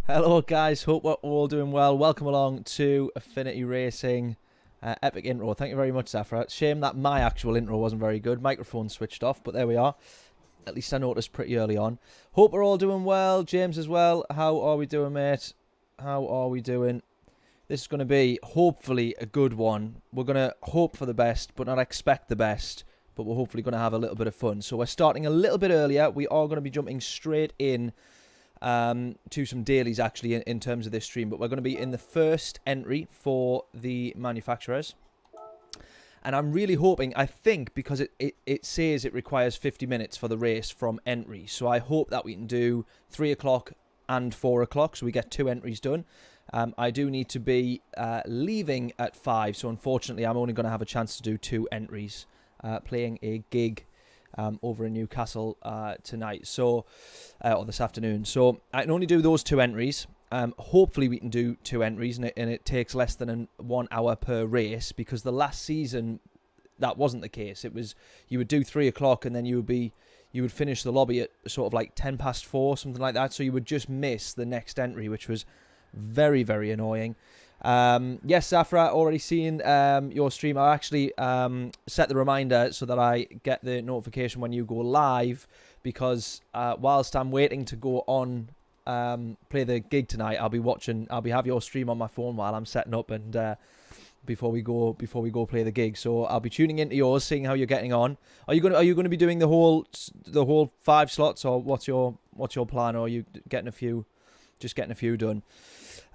Hello guys, hope we're all doing well. Welcome along to Affinity Racing. Epic intro. Thank you very much, Zafra. Shame that my actual intro wasn't very good. Microphone switched off, but there we are. At least I noticed pretty early on. Hope we're all doing well. James as well. How are we doing, mate? How are we doing? This is going to be, hopefully, a good one. We're going to hope for the best, but not expect the best. But we're hopefully going to have a little bit of fun. So we're starting a little bit earlier. We are going to be jumping straight in to some dailies actually in terms of this stream, but we're going to be in the first entry for the manufacturers, and I'm really hoping, I think, because it says it requires 50 minutes for the race from entry, so I hope that we can do 3 o'clock and 4 o'clock, so we get 2 entries done. I do need to be leaving at 5, so unfortunately I'm only going to have a chance to do 2 entries, playing a gig over in Newcastle tonight, so or this afternoon. So I can only do those 2 entries. Hopefully we can do 2 entries, and it takes less than 1 hour per race, because the last season that wasn't the case. It was, you would do 3 o'clock and then you would finish the lobby at sort of like 10 past 4, something like that. So you would just miss the next entry, which was very, very annoying. Yes, Zafra, already seen your stream. I actually set the reminder so that I get the notification when you go live, because whilst I'm waiting to go on play the gig tonight, I'll be have your stream on my phone while I'm setting up, and before we go play the gig. So I'll be tuning into yours, seeing how you're getting on. Are you going to be doing the whole 5 slots, or what's your plan, or are you getting a few done?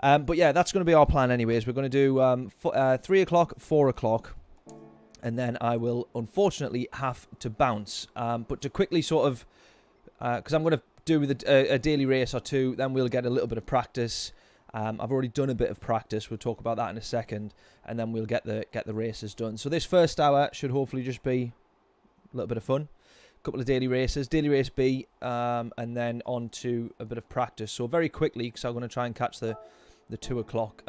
But yeah, that's going to be our plan anyways. We're going to do 3 o'clock, 4 o'clock, and then I will unfortunately have to bounce. But to quickly sort of, because I'm going to do a daily race or 2, then we'll get a little bit of practice. I've already done a bit of practice. We'll talk about that in a second, and then we'll get the races done. So this first hour should hopefully just be a little bit of fun. Couple of daily races, daily race B, and then on to a bit of practice. So very quickly, because I'm going to try and catch the 2 o'clock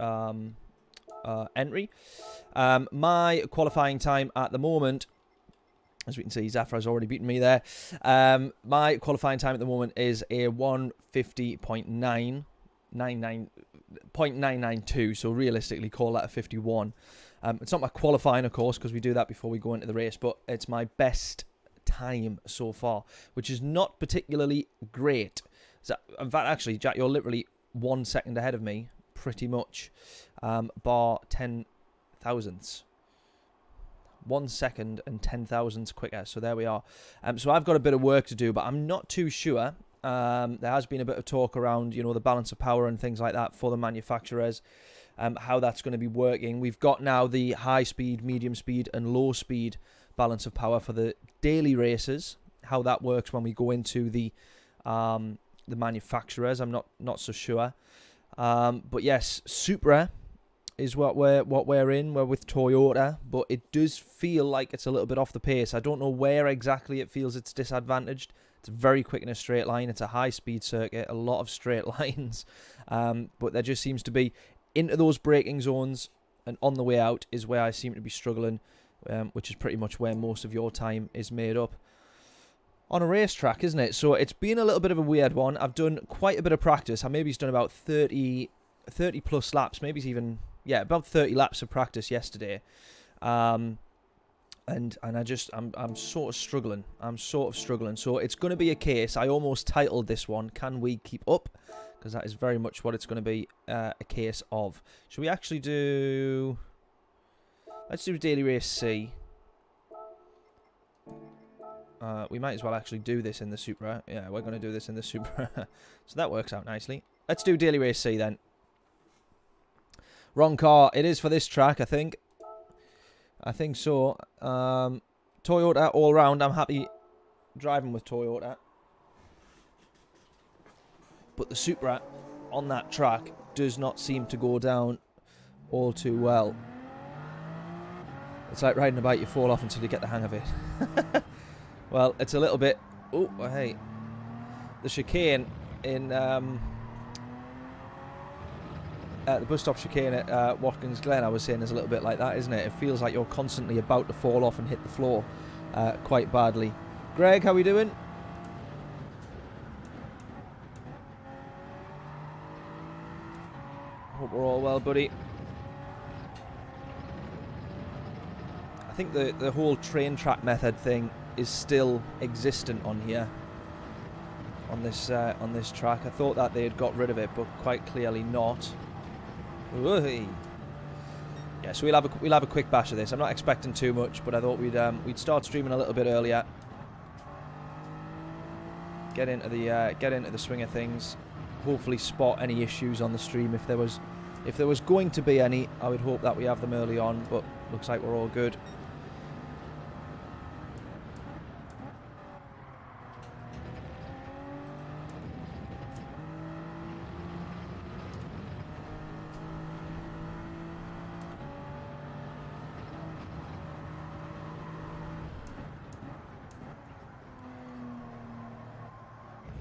entry. My qualifying time at the moment, as we can see, Zafra's already beaten me there. My qualifying time at the moment is a 1:50.992. So realistically, call that a 51. It's not my qualifying, of course, because we do that before we go into the race, but it's my best time so far, which is not particularly great. So, in fact, actually, Jack, you're literally 1 second ahead of me, pretty much, bar 10 thousandths. 1 second and 10 thousandths quicker. So there we are. So I've got a bit of work to do, but I'm not too sure. There has been a bit of talk around, the balance of power and things like that for the manufacturers, how that's going to be working. We've got now the high speed, medium speed, and low speed balance of power for the daily races. How that works when we go into the manufacturers, I'm not so sure. But yes, Supra is what we're in. We're with Toyota, but it does feel like it's a little bit off the pace. I don't know where exactly it feels it's disadvantaged. It's very quick in a straight line. It's a high-speed circuit, a lot of straight lines. But there just seems to be, into those braking zones and on the way out is where I seem to be struggling, which is pretty much where most of your time is made up. On a racetrack, isn't it? So it's been a little bit of a weird one. I've done quite a bit of practice. I maybe done about 30 plus laps, maybe even, yeah, about 30 laps of practice yesterday. And I'm sort of struggling. So it's going to be a case. I almost titled this one, "Can we keep up?" Because that is very much what it's going to be a case of. Should we actually do? Let's do daily race C. We might as well actually do this in the Supra. Yeah, we're going to do this in the Supra. So that works out nicely. Let's do daily race C then. Wrong car. It is for this track, I think. I think so. Toyota all round. I'm happy driving with Toyota. But the Supra on that track does not seem to go down all too well. It's like riding a bike, you fall off until you get the hang of it. Well, it's a little bit... Oh, hey. The chicane in... the bus stop chicane at Watkins Glen, I was saying, is a little bit like that, isn't it? It feels like you're constantly about to fall off and hit the floor quite badly. Greg, how we doing? Hope we're all well, buddy. I think the whole train track method thing is still existent on here. On this track. I thought that they had got rid of it, but quite clearly not. Ooh. Yeah, so we'll have a quick bash of this. I'm not expecting too much, but I thought we'd start streaming a little bit earlier. Get into the swing of things. Hopefully spot any issues on the stream if there was going to be any. I would hope that we have them early on, but looks like we're all good.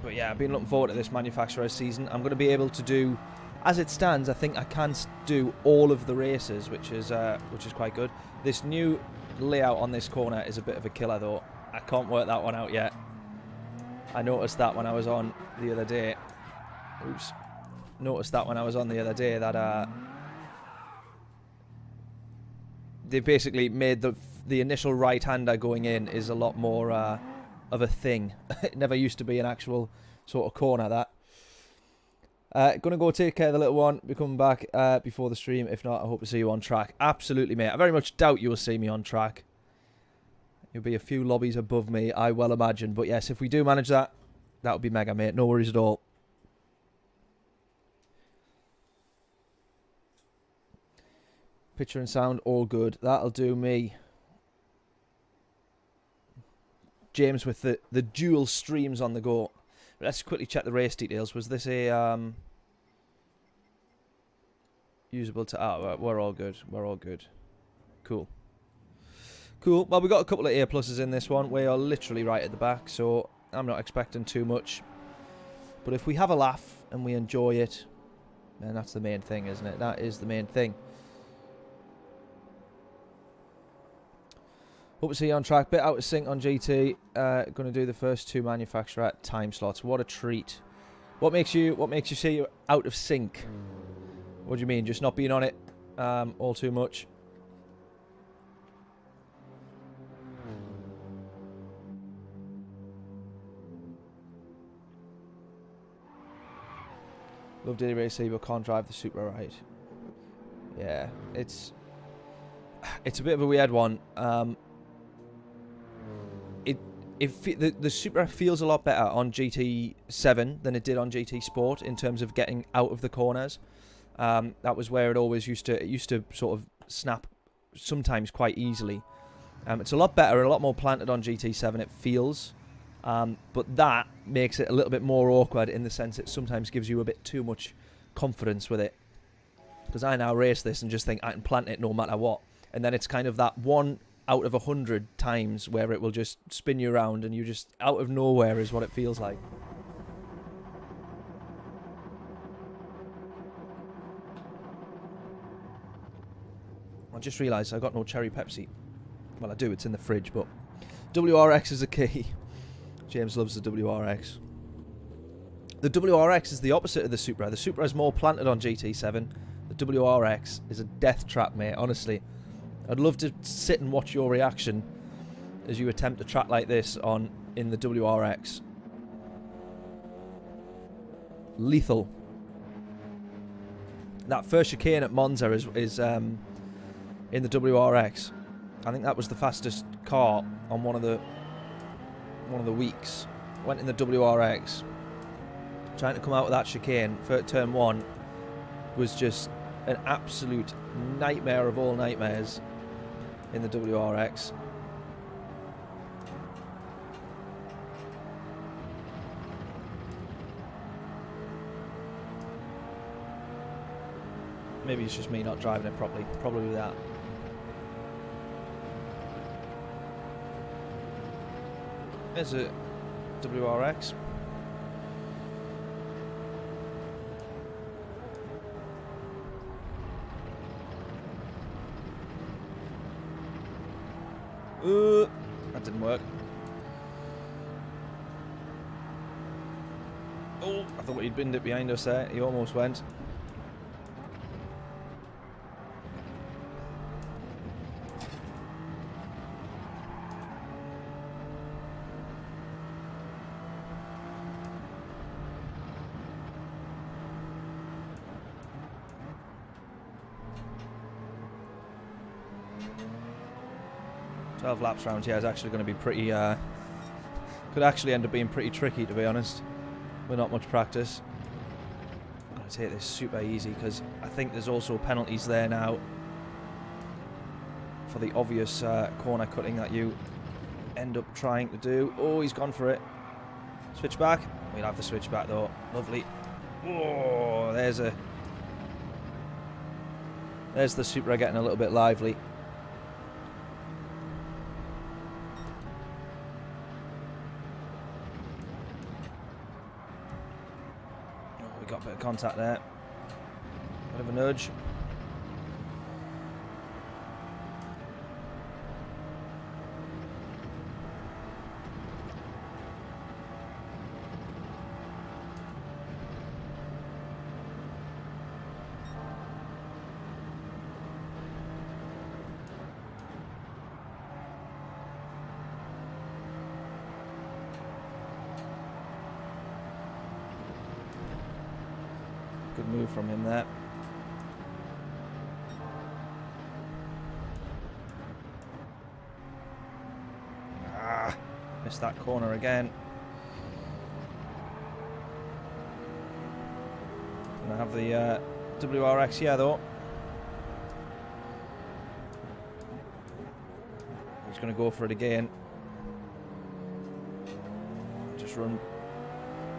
But yeah, I've been looking forward to this manufacturer's season. I'm going to be able to do, as it stands, I think I can do all of the races, which is quite good. This new layout on this corner is a bit of a killer, though. I can't work that one out yet. I noticed that when I was on the other day. Oops. Noticed that when I was on the other day that they basically made the initial right-hander going in is a lot more of a thing. It never used to be an actual sort of corner, that. Gonna go take care of the little one. Be coming back before the stream. If not, I hope to see you on track. Absolutely, mate. I very much doubt you will see me on track. You'll be a few lobbies above me, I well imagine. But yes, if we do manage that, that would be mega, mate. No worries at all. Picture and sound, all good. That'll do me. James with the dual streams on the go. Let's quickly check the race details. Was this a usable to... Oh, we're all good. We're all good. Cool. Cool. Well, we got a couple of A pluses in this one. We are literally right at the back, so I'm not expecting too much. But if we have a laugh and we enjoy it, then that's the main thing, isn't it? That is the main thing. Hope to see you on track. Bit out of sync on GT. Going to do the first two manufacturer time slots. What a treat. What makes you say you're out of sync? What do you mean? Just not being on it all too much? Love daily racing, but can't drive the Supra right. Yeah, it's a bit of a weird one. The Supra feels a lot better on GT7 than it did on GT Sport in terms of getting out of the corners. That was where it always used to sort of snap sometimes quite easily. It's a lot better, a lot more planted on GT7, it feels. But that makes it a little bit more awkward in the sense it sometimes gives you a bit too much confidence with it. Because I now race this and just think I can plant it no matter what. And then it's kind of that 1 out of 100 times where it will just spin you around and you just out of nowhere is what it feels like. I just realised I got no cherry Pepsi. Well, I do, it's in the fridge, but WRX is a key. James loves the WRX. The WRX is the opposite of the Supra. The Supra is more planted on GT7. The WRX is a death trap, mate, honestly. I'd love to sit and watch your reaction as you attempt a track like this in the WRX. Lethal. That first chicane at Monza is in the WRX. I think that was the fastest car on one of the weeks. Went in the WRX. Trying to come out of that chicane for turn 1 was just an absolute nightmare of all nightmares in the WRX. Maybe it's just me not driving it properly. Probably that. There's a WRX. That didn't work. Oh, I thought he'd binned it behind us there. He almost went. 12 laps round here is actually going to be pretty, could actually end up being pretty tricky, to be honest, with not much practice. I'm going to take this super easy because I think there's also penalties there now for the obvious corner cutting that you end up trying to do. Oh, he's gone for it. Switch back. We'll have the switch back though. Lovely. Oh, there's the Supra getting a little bit lively. Oh, we got a bit of contact there. Bit of a nudge. Good move from him there. Ah, missed that corner again. Gonna have the WRX here though. He's gonna go for it again. Just run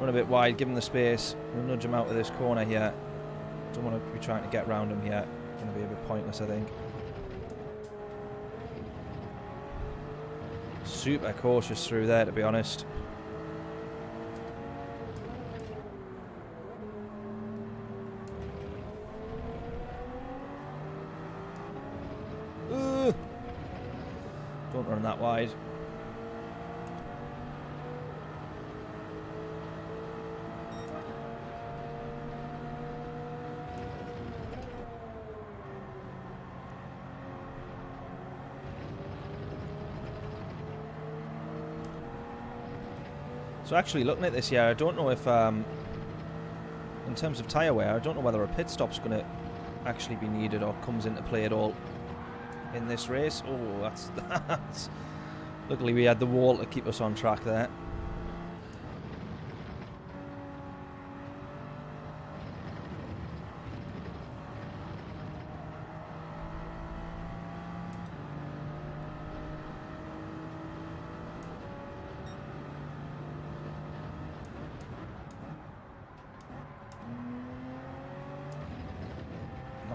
a bit wide, give him the space. We'll nudge him out of this corner here. Don't want to be trying to get round him here. It's going to be a bit pointless, I think. Super cautious through there, to be honest. Don't run that wide. So actually looking at this here, I don't know if, in terms of tyre wear, I don't know whether a pit stop's going to actually be needed or comes into play at all in this race. Oh, that's luckily we had the wall to keep us on track there.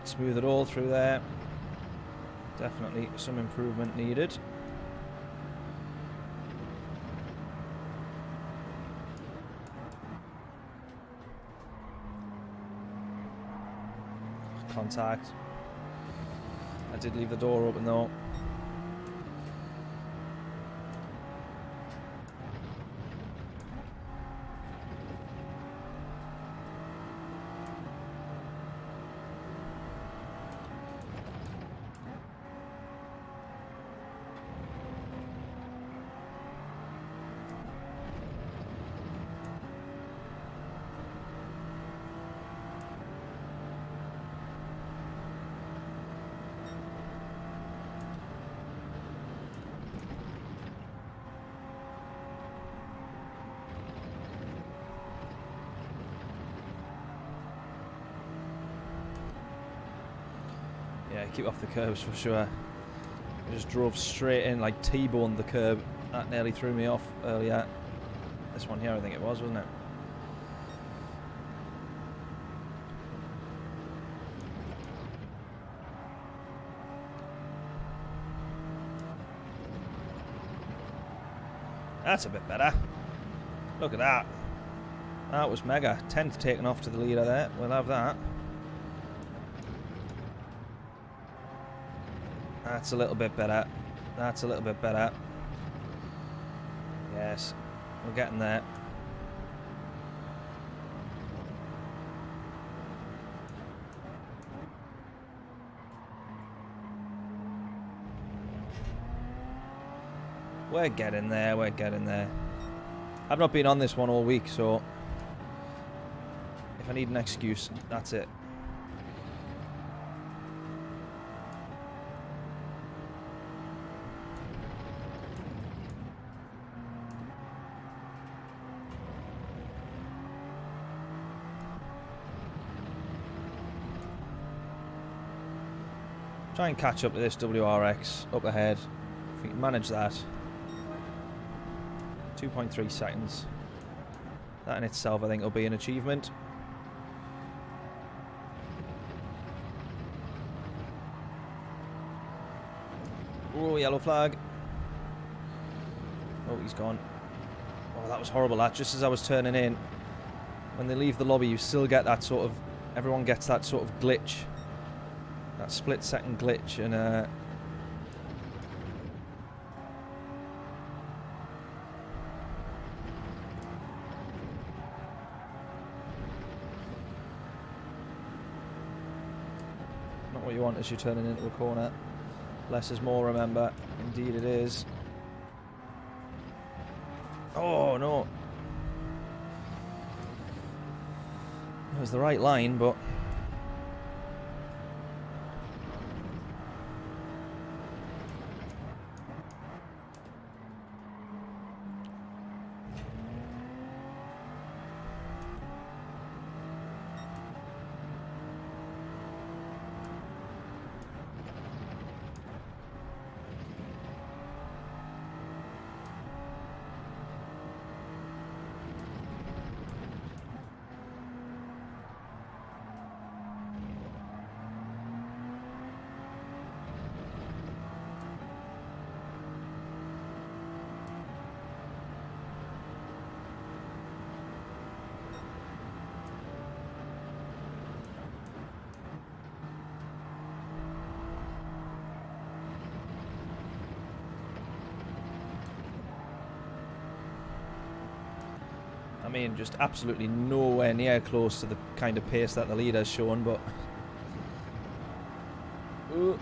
Smooth it all through there. Definitely some improvement needed. Contact. I did leave the door open though. Yeah, keep off the curbs for sure. I just drove straight in, like T-boned the curb. That nearly threw me off earlier. This one here, I think it was, wasn't it? That's a bit better. Look at that. That was mega. 10th taken off to the leader there. We'll have that. That's a little bit better. That's a little bit better. Yes, we're getting there. We're getting there, we're getting there. I've not been on this one all week, so if I need an excuse, that's it. Try and catch up to this WRX up ahead. If we can manage that. 2.3 seconds. That in itself, I think, will be an achievement. Oh, yellow flag. Oh, he's gone. Oh, that was horrible. That just as I was turning in. When they leave the lobby, you still get that sort of... Everyone gets that sort of glitch. That split-second glitch, and... not what you want as you're turning into a corner. Less is more, remember. Indeed it is. Oh, no. It was the right line, but... I mean, just absolutely nowhere near close to the kind of pace that the leader's shown, but... Ooh.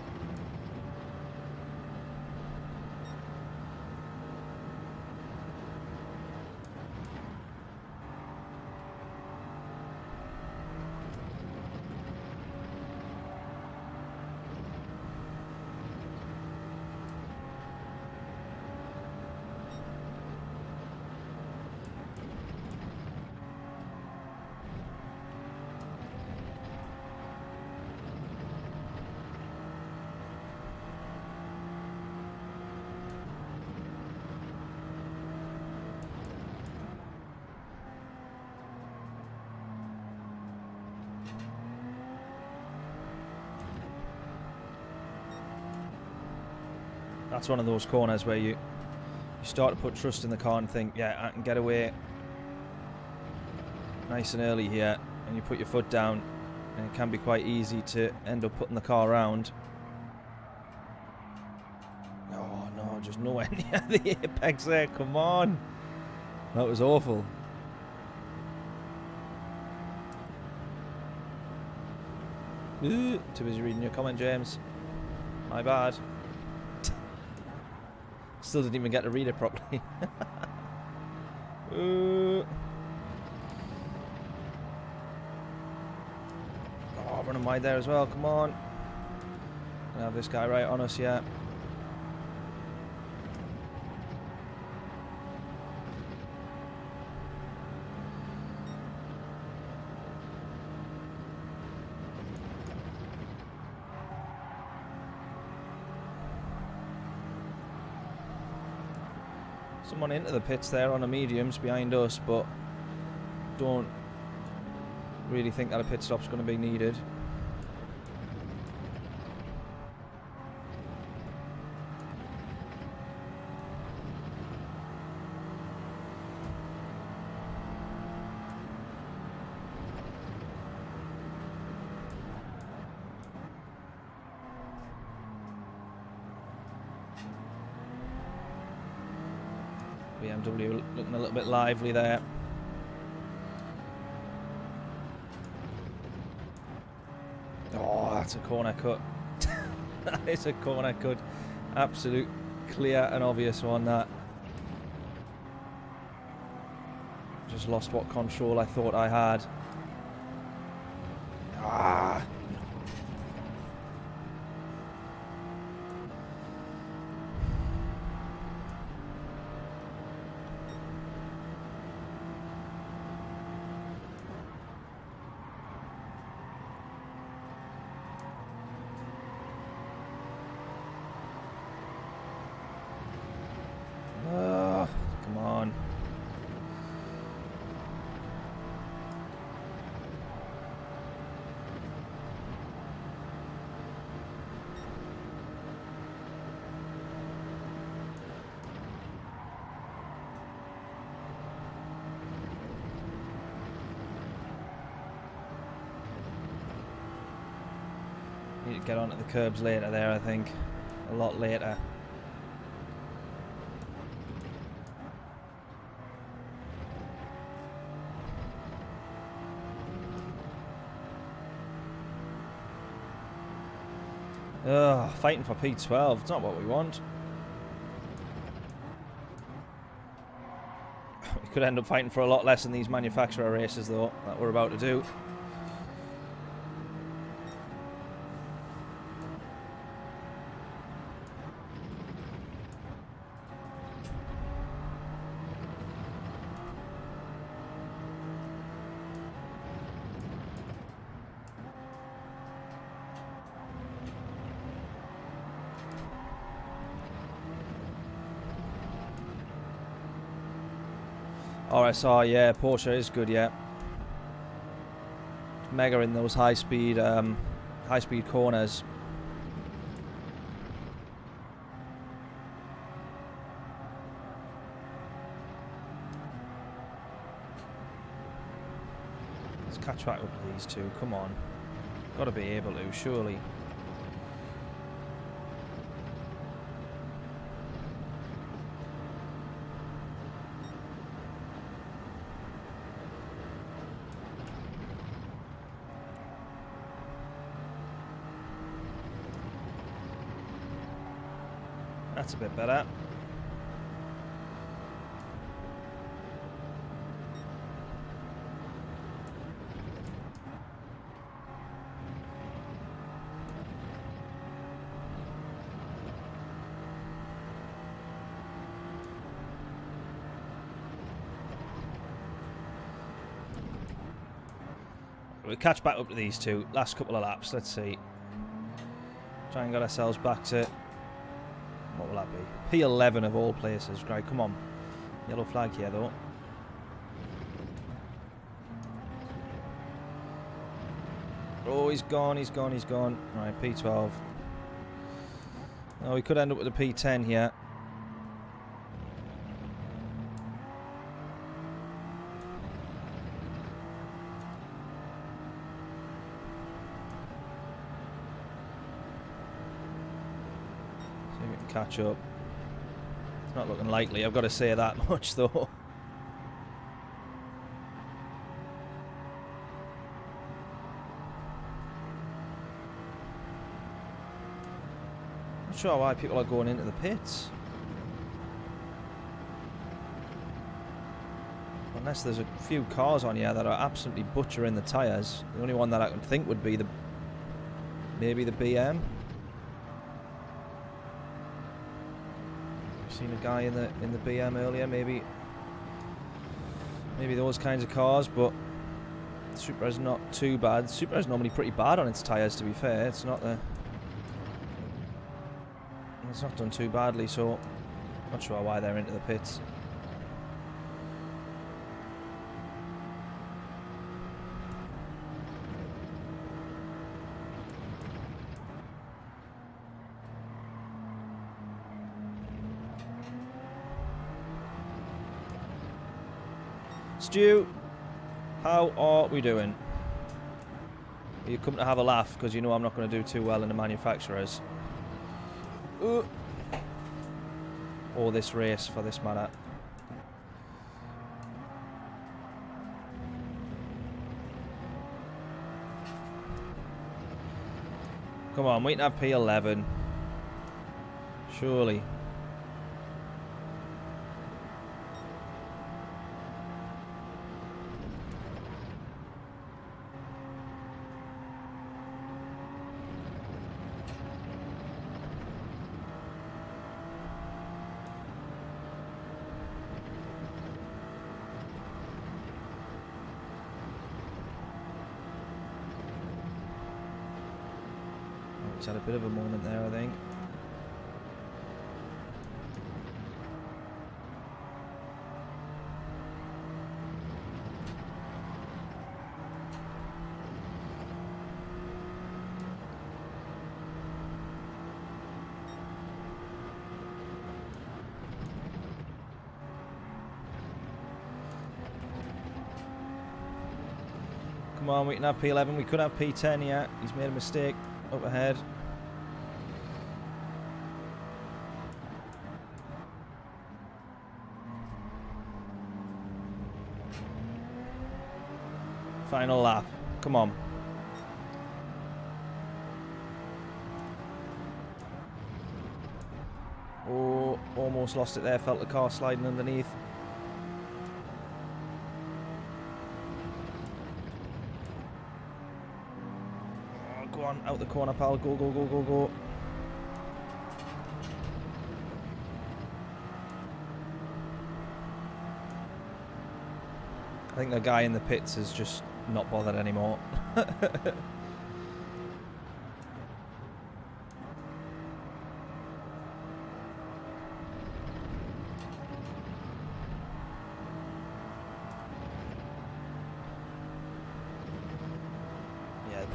That's one of those corners where you start to put trust in the car and think, yeah, I can get away nice and early here, and you put your foot down, and it can be quite easy to end up putting the car around. Oh no, just nowhere near the apex there, come on. That was awful. Ooh, too busy reading your comment, James. My bad. Still didn't even get to read it properly. Oh, running wide there as well, come on. Gonna have this guy right on us, yeah. Someone into the pits there on the mediums behind us, but don't really think that a pit stop's going to be needed. BMW looking a little bit lively there. Oh, that's a corner cut. That is a corner cut. Absolute clear and obvious one, that. Just lost what control I thought I had. Ah. Need to get onto the curbs later there, I think. A lot later. Ugh, fighting for P12. It's not what we want. We could end up fighting for a lot less in these manufacturer races, though, that we're about to do. RSR, yeah, Porsche is good, yeah. It's mega in those high-speed corners. Let's catch back up with these two. Come on, got to be able to, surely. That's a bit better. We'll catch back up to these two. Last couple of laps. Let's see. Try and get ourselves back to... What will that be? P11 of all places. Right, come on. Yellow flag here, though. Oh, he's gone, he's gone, he's gone. Right, P12. Oh, we could end up with a P10 here. Catch up. It's not looking likely, I've got to say that much though. Not sure why people are going into the pits. Unless there's a few cars on here that are absolutely butchering the tyres. The only one that I can think would be maybe the BM. Seen a guy in the BM earlier, maybe those kinds of cars, but Supra is not too bad. Supra is normally pretty bad on its tyres, to be fair. It's not done too badly, so not sure why they're into the pits. Stu, how are we doing? You come to have a laugh because you know I'm not going to do too well in the manufacturers. Or this race, for this matter. Come on, we can have P11. Surely. Had a bit of a moment there, I think. Come on, we can have P11. We could have P10 yet. He's made a mistake. up ahead. Final lap. Come on. Oh, almost lost it there. Felt the car sliding underneath. Oh, go on. Out the corner, pal. Go, go, go, go, go. I think the guy in the pits is just not bothered anymore. Yeah,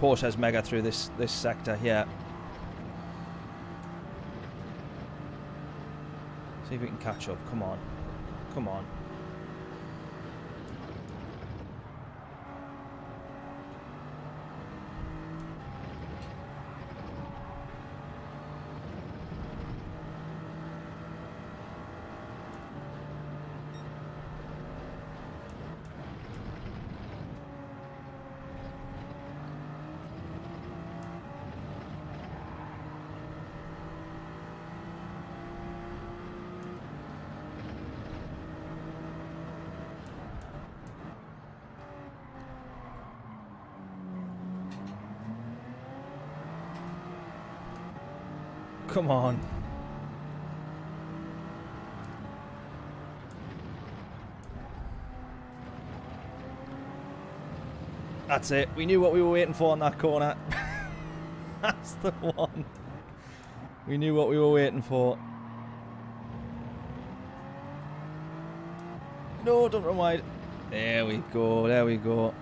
Porsche has mega through this sector here. See if we can catch up. Come on. Come on. Come on. That's it. We knew what we were waiting for on that corner. That's the one. We knew what we were waiting for. No, don't run wide. There we go. There we go.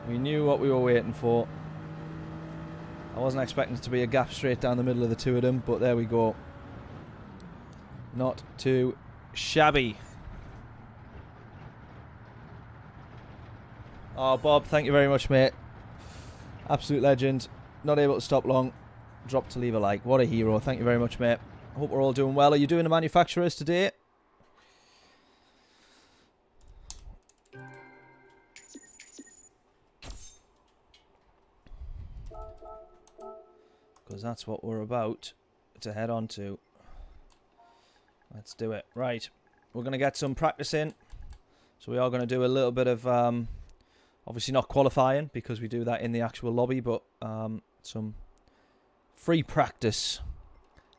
We knew what we were waiting for. I wasn't expecting it to be a gap straight down the middle of the two of them, but there we go. Not too shabby. Oh, Bob, thank you very much, mate. Absolute legend. Not able to stop long. Drop to leave a like. What a hero. Thank you very much, mate. Hope we're all doing well. Are you doing the manufacturers today? Because that's what we're about to head on to. Let's do it. Right. We're going to get some practice in. So we are going to do a little bit of, obviously not qualifying because we do that in the actual lobby, but some free practice.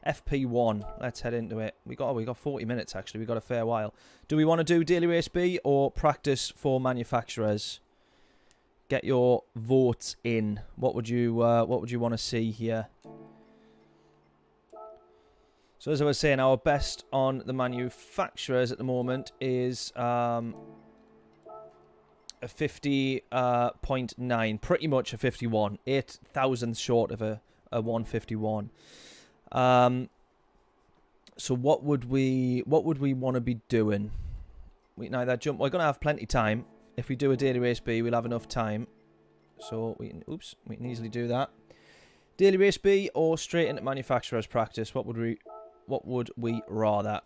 FP1. Let's head into it. We got 40 minutes actually. We got a fair while. Do we want to do Daily Race B or practice for manufacturers? Get your votes in. What would you want to see here? So as I was saying, our best on the manufacturers at the moment is a 50.9, pretty much a 51, 8 thousandths short of a 151. So what would we want to be doing? We're gonna have plenty of time. If we do a Daily Race B, we'll have enough time. So we can easily do that. Daily Race B or straight into manufacturers practice. What would we rather?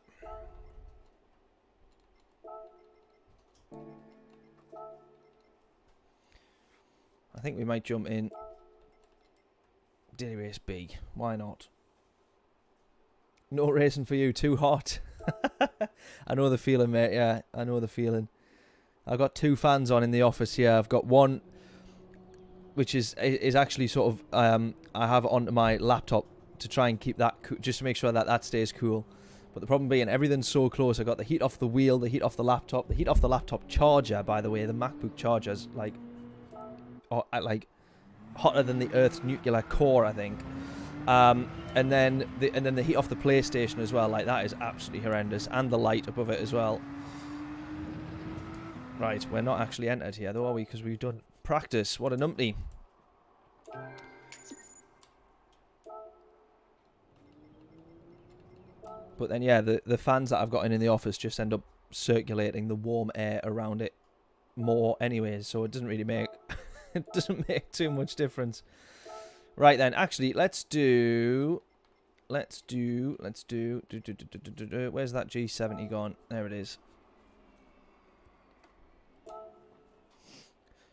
I think we might jump in Daily Race B. Why not? No racing for you, too hot. I know the feeling, mate. Yeah, I know the feeling. I've got two fans on in the office here. I've got one, which is actually sort of I have it onto my laptop to try and keep that just to make sure that stays cool. But the problem being everything's so close. I got the heat off the wheel, the heat off the laptop, the heat off the laptop charger. By the way, the MacBook charger's like hotter than the Earth's nuclear core, I think. And then the heat off the PlayStation as well. Like that is absolutely horrendous, and the light above it as well. Right, we're not actually entered here though, are we? Because we've done practice. What a numpty. But then, yeah, the fans that I've got in the office just end up circulating the warm air around it more anyways, so it doesn't really make it doesn't make too much difference. Right then, actually, let's do. Where's that G70 gone? There it is.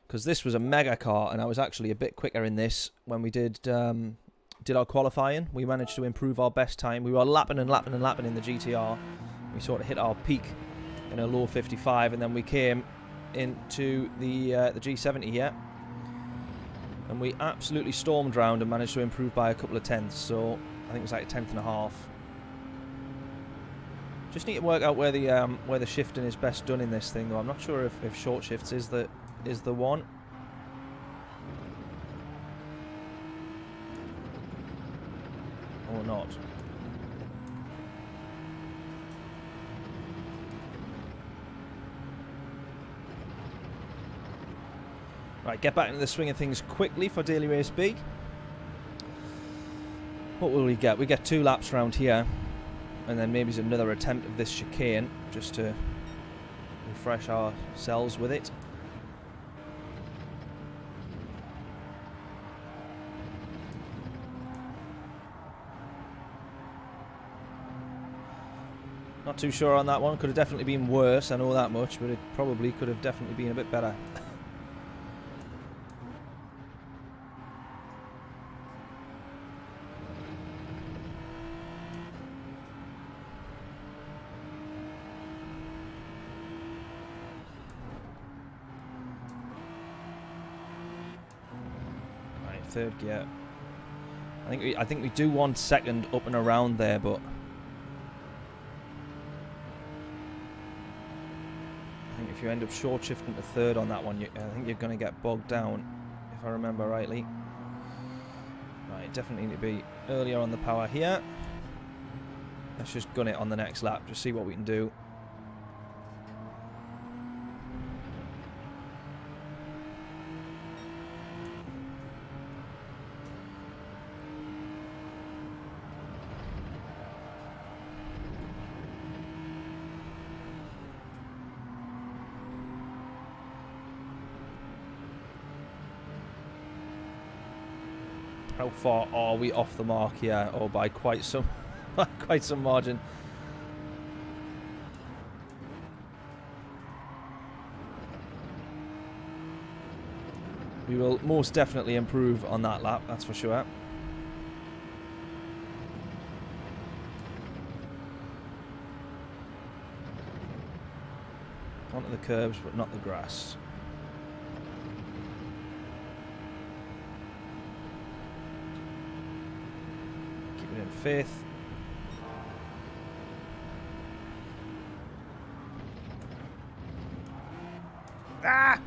Because this was a mega car, and I was actually a bit quicker in this when we did our qualifying. We managed to improve our best time. We were lapping and lapping and lapping in the GTR. We sort of hit our peak in a low 55, and then we came into the G70 here, and we absolutely stormed round and managed to improve by a couple of tenths. So I think it was like a tenth and a half. Just need to work out where the shifting is best done in this thing, though. I'm not sure if short shifts is the one. Or not. Right, get back into the swing of things quickly for Daily Race B. What will we get? We get 2 laps round here, and then maybe another attempt of this chicane, just to refresh ourselves with it. Not too sure on that one. Could have definitely been worse, I know that much, but it probably could have definitely been a bit better. Right, third gear. I think we do want second up and around there, but if you end up short shifting to third on that one, I think you're going to get bogged down, if I remember rightly. Right, definitely need to be earlier on the power here. Let's just gun it on the next lap, just see what we can do. How far are we off the mark here? Oh, by quite some margin. We will most definitely improve on that lap, that's for sure. Onto the curbs, but not the grass. In fifth. Ah!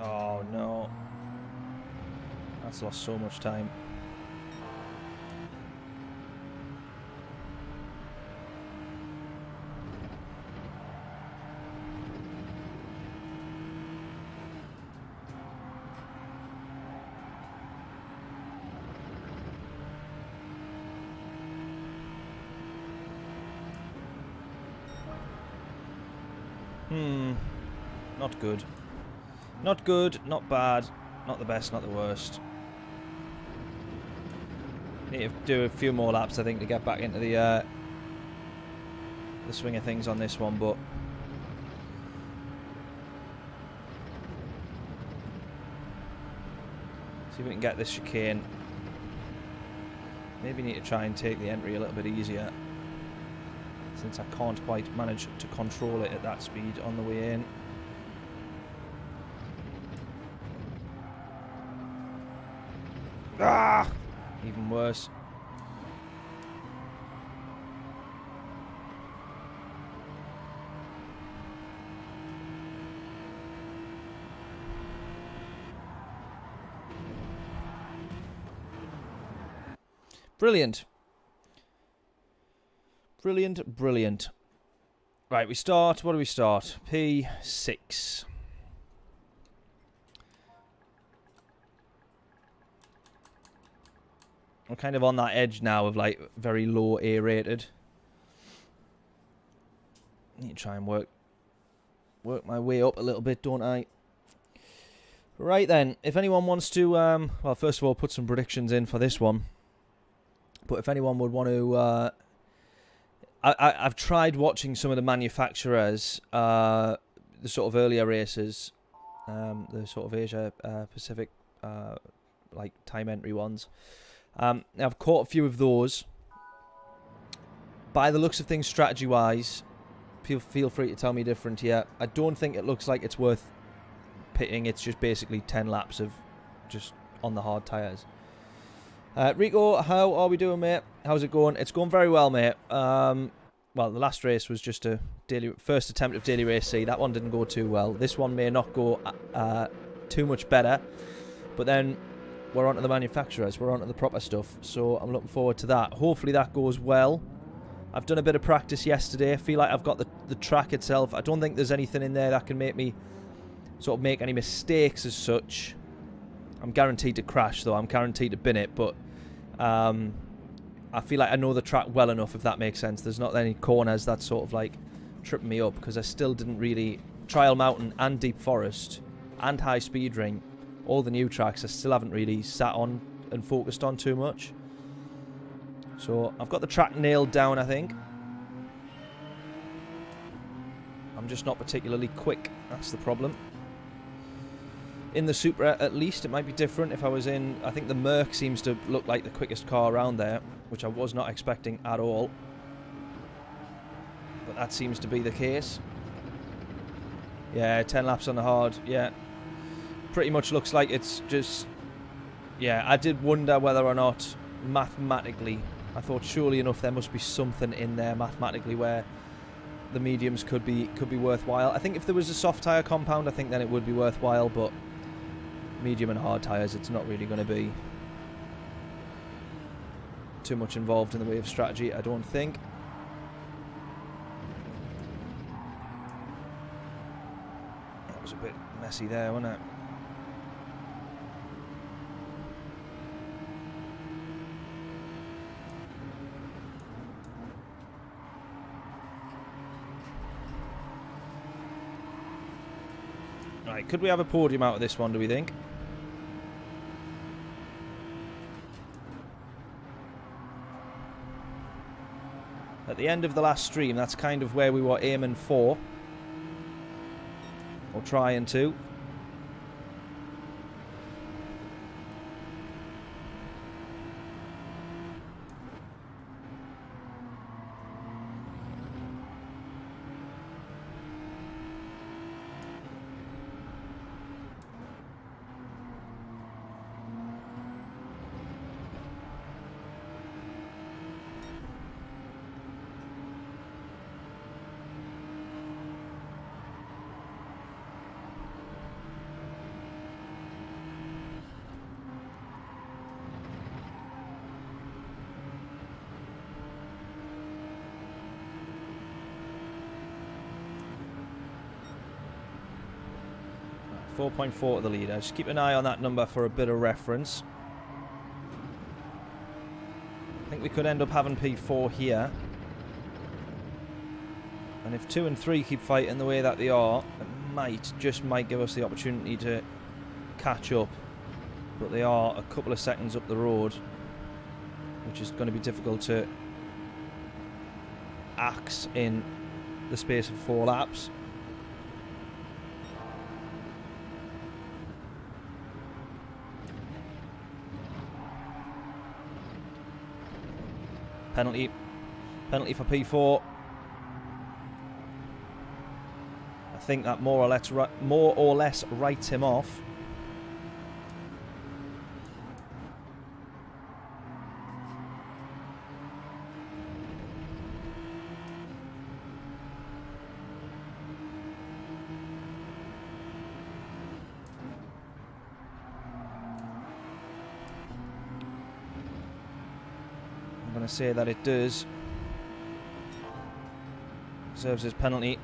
Oh no. That's lost so much time. Not good. Not good, not bad, not the best, not the worst. Need to do a few more laps, I think, to get back into the swing of things on this one, but see if we can get this chicane. Maybe need to try and take the entry a little bit easier. since I can't quite manage to control it at that speed on the way in. Ah! Even worse. Brilliant. Brilliant, brilliant. Right, we start. What do we start? P6. I'm kind of on that edge now of like very low A rated. Need to try and work my way up a little bit, don't I? Right then, if anyone wants to, well, first of all, put some predictions in for this one. But if anyone would want to, I've tried watching some of the manufacturers, the sort of earlier races, the sort of Asia Pacific, like time entry ones. I've caught a few of those. By the looks of things, strategy-wise, feel free to tell me different here. I don't think it looks like it's worth pitting. It's just basically 10 laps of just on the hard tyres. Rico, how are we doing, mate? How's it going? It's going very well, mate. Well, the last race was just a first attempt of Daily Race C. That one didn't go too well. This one may not go too much better. But then we're on to the manufacturers. We're on to the proper stuff. So I'm looking forward to that. Hopefully that goes well. I've done a bit of practice yesterday. I feel like I've got the track itself. I don't think there's anything in there that can make me sort of make any mistakes as such. I'm guaranteed to crash, though. I'm guaranteed to bin it, but I feel like I know the track well enough, if that makes sense. There's not any corners that sort of like tripping me up, because I still didn't really... Trial Mountain and Deep Forest and High Speed Ring, all the new tracks, I still haven't really sat on and focused on too much. So I've got the track nailed down, I think. I'm just not particularly quick. That's the problem. In the Supra, at least, it might be different. If I was in... I think the Merc seems to look like the quickest car around there, which I was not expecting at all. But that seems to be the case. Yeah, 10 laps on the hard. Yeah. Pretty much looks like it's just... Yeah, I did wonder whether or not mathematically... I thought surely enough there must be something in there mathematically where the mediums could be worthwhile. I think if there was a soft tyre compound, I think then it would be worthwhile, but medium and hard tyres, it's not really going to be too much involved in the way of strategy, I don't think. That was a bit messy there, wasn't it? Right, could we have a podium out of this one, do we think? At the end of the last stream, that's kind of where we were aiming for. Or trying to. .4 to the leader. Just keep an eye on that number for a bit of reference. I think we could end up having P4 here. And if 2 and 3 keep fighting the way that they are, it just might give us the opportunity to catch up. But they are a couple of seconds up the road, which is going to be difficult to axe in the space of 4 laps. Penalty for P4. think that more or less writes him off. I'm going to say that it does. Deserves his penalty.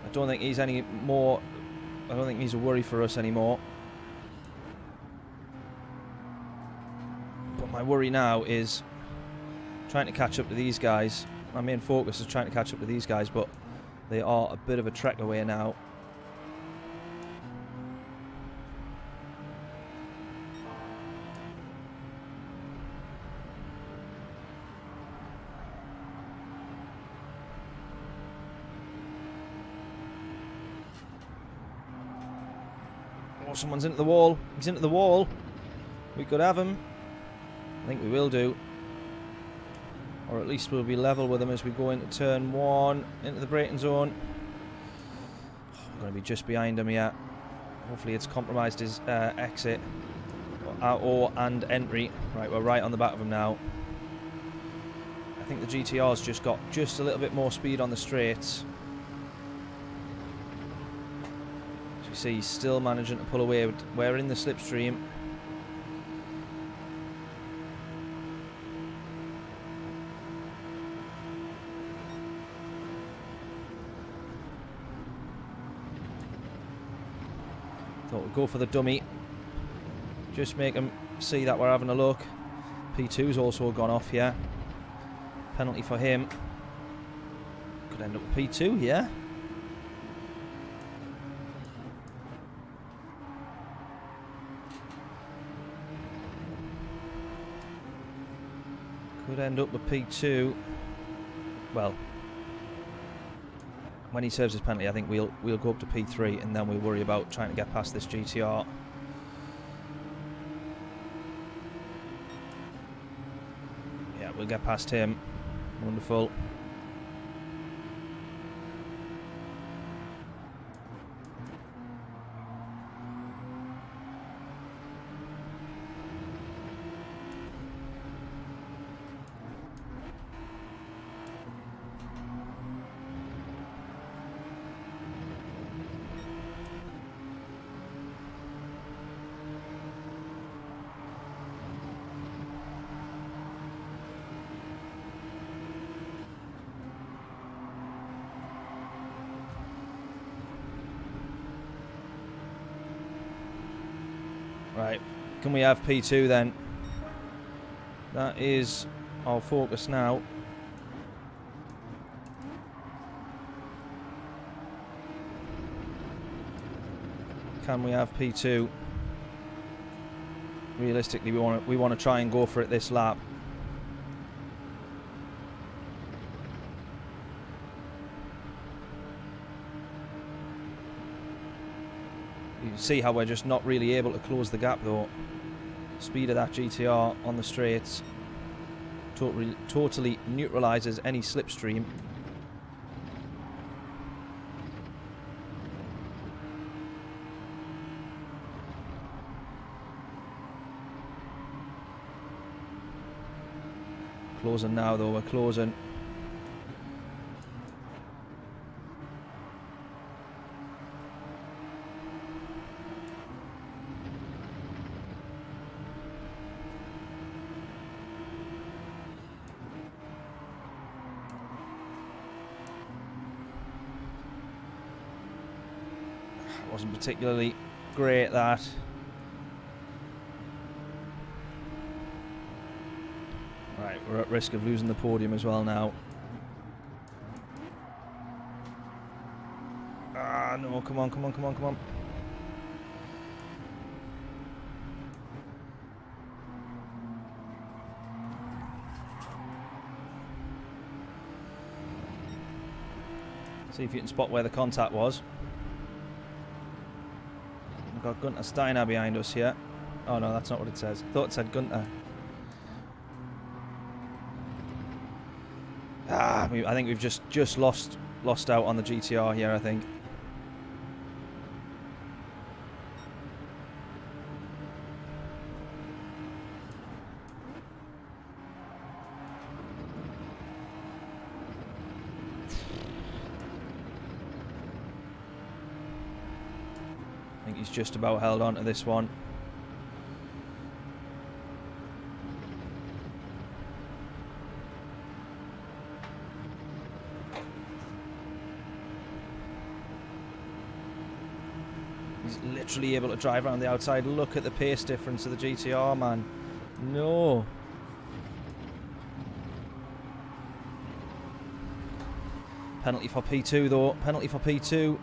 I don't think he's any more. I don't think he's a worry for us anymore. But my worry now is trying to catch up to these guys. My main focus is trying to catch up to these guys, but they are a bit of a trek away now. Oh, someone's into the wall. He's into the wall. We could have him. I think we will do. Or at least we'll be level with him as we go into turn 1, into the braking zone. I'm going to be just behind him here. Hopefully it's compromised his exit or and entry. Right, we're right on the back of him now. I think the GTR's just got just a little bit more speed on the straights. As you see, he's still managing to pull away. We're in the slipstream. Thought we'd go for the dummy. Just make him see that we're having a look. P2's also gone off here. Penalty for him. Could end up with P2 here. Could end up with P2. Well, when he serves his penalty, I think we'll go up to P3, and then we'll worry about trying to get past this GTR. Yeah, we'll get past him. Wonderful. Right, can we have P2 then? That is our focus now. Can we have P2? Realistically, we want to try and go for it this lap. You can see how we're just not really able to close the gap though. Speed of that GTR on the straights totally neutralises any slipstream. Closing now though, we're closing. Wasn't particularly great, that. Right, we're at risk of losing the podium as well now. Ah, no, come on, come on, come on, come on. See if you can spot where the contact was. We've got Gunter Steiner behind us here. Oh no, that's not what it says. I thought it said Gunter. Ah, I think we've just lost out on the GTR here, I think. He's just about held on to this one. He's literally able to drive around the outside. Look at the pace difference of the GTR, man. No. Penalty for P2, though. Penalty for P2.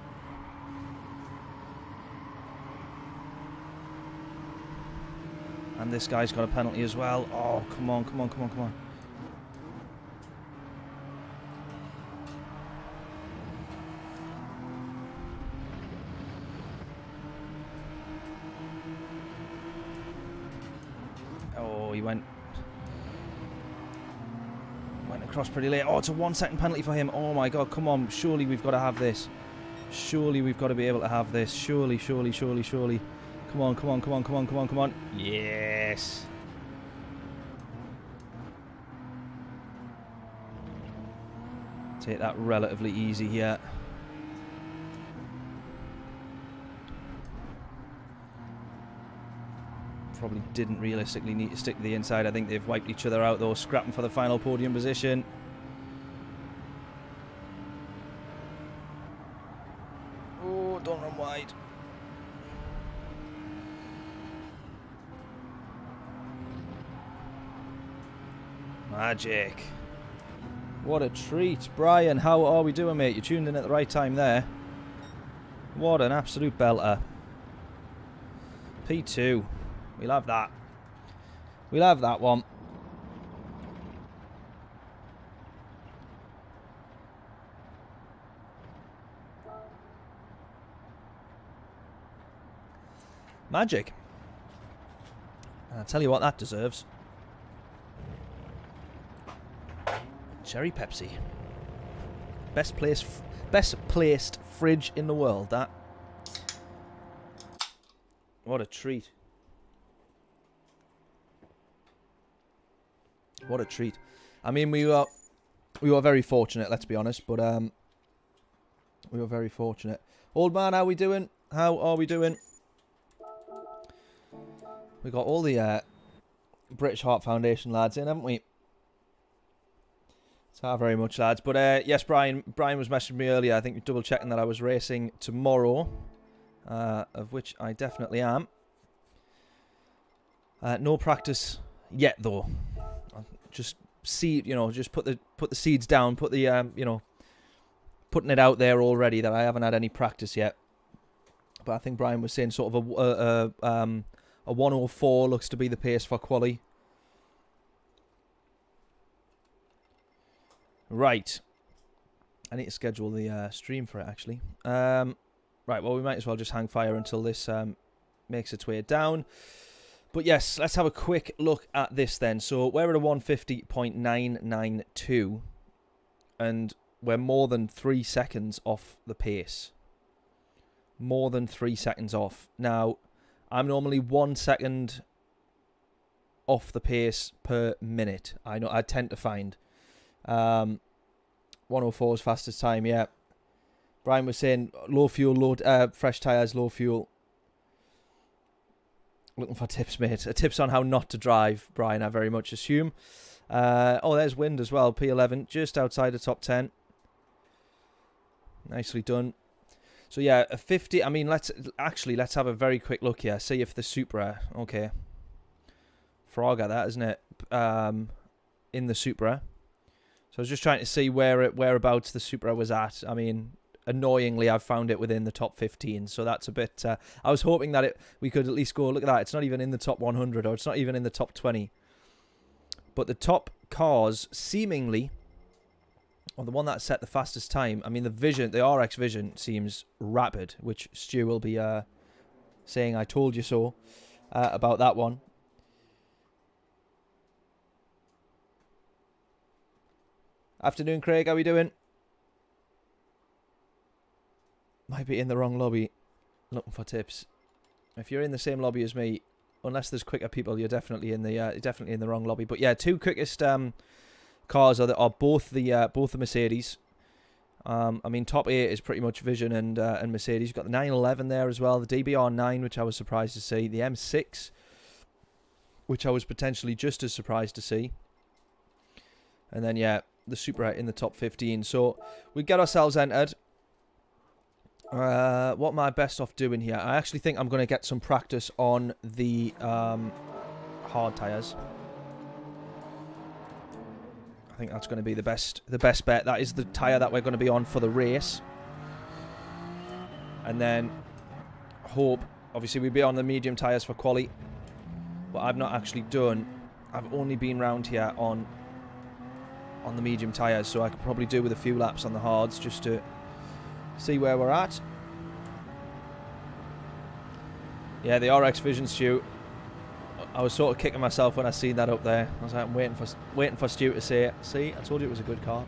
And this guy's got a penalty as well. Oh, come on, come on, come on, come on. Oh, he went across pretty late. Oh, it's a 1 second penalty for him. Oh my god, come on. Surely we've got to have this. Surely we've got to be able to have this. Surely, surely, surely, surely. Come on, come on, come on, come on, come on, come on. Yes. Take that relatively easy here. Probably didn't realistically need to stick to the inside. I think they've wiped each other out though, scrapping for the final podium position. Oh, don't run wide. Magic. What a treat. Brian, how are we doing, mate? You tuned in at the right time there. What an absolute belter. P2. We'll have that. We'll have that one. Magic. I'll tell you what that deserves. Cherry Pepsi. Best placed fridge in the world, that. What a treat. What a treat. I mean, we were very fortunate, let's be honest, but we were very fortunate. Old man, how we doing? How are we doing? We got all the British Heart Foundation lads in, haven't we? So very much, lads. But yes, Brian was messaging me earlier. I think you're double checking that I was racing tomorrow, of which I definitely am. No practice yet, though. Just seed, just put the seeds down, put the putting it out there already that I haven't had any practice yet. But I think Brian was saying sort of a 104 looks to be the pace for quali. Right. I need to schedule the stream for it, actually. Right, well, we might as well just hang fire until this makes its way down. But yes, let's have a quick look at this then. So we're at a 150.992. And we're more than 3 seconds off the pace. More than 3 seconds off. Now, I'm normally 1 second off the pace per minute. I know I tend to find 104 is fastest time. Yeah, Brian was saying low fuel, fresh tires, low fuel. Looking for tips, mate. Tips on how not to drive, Brian, I very much assume. Oh, there's wind as well. P11 just outside the top 10. Nicely done. So yeah, a 50. I mean, let's have a very quick look here. See if the Supra. Okay. Frogger, that isn't it? In the Supra. So I was just trying to see whereabouts the Supra was at. I mean, annoyingly, I've found it within the top 15. So that's a bit. I was hoping that we could at least go. Look at that. It's not even in the top 100, or it's not even in the top 20. But the top cars, seemingly, or the one that set the fastest time. I mean, the RX Vision seems rapid, which Stu will be saying "I told you so" about that one. Afternoon, Craig. How we doing? Might be in the wrong lobby. Looking for tips. If you're in the same lobby as me, unless there's quicker people, you're definitely in the wrong lobby. But yeah, two quickest cars are both the Mercedes. I mean, top 8 is pretty much Vision and Mercedes. You've got the 911 there as well, the DBR9, which I was surprised to see, the M6, which I was potentially just as surprised to see, and then, yeah, the Supra in the top 15. So we get ourselves entered. What am I best off doing here? I actually think I'm going to get some practice on the hard tyres. I think that's going to be the best bet. That is the tyre that we're going to be on for the race. And then hope, obviously we'll be on the medium tyres for quali. But I've not actually done, I've only been round here on the medium tyres, so I could probably do with a few laps on the hards just to see where we're at. Yeah, the RX Vision, Stu. I was sort of kicking myself when I seen that up there. I was like, I'm waiting for Stu to say it. See, I told you it was a good car.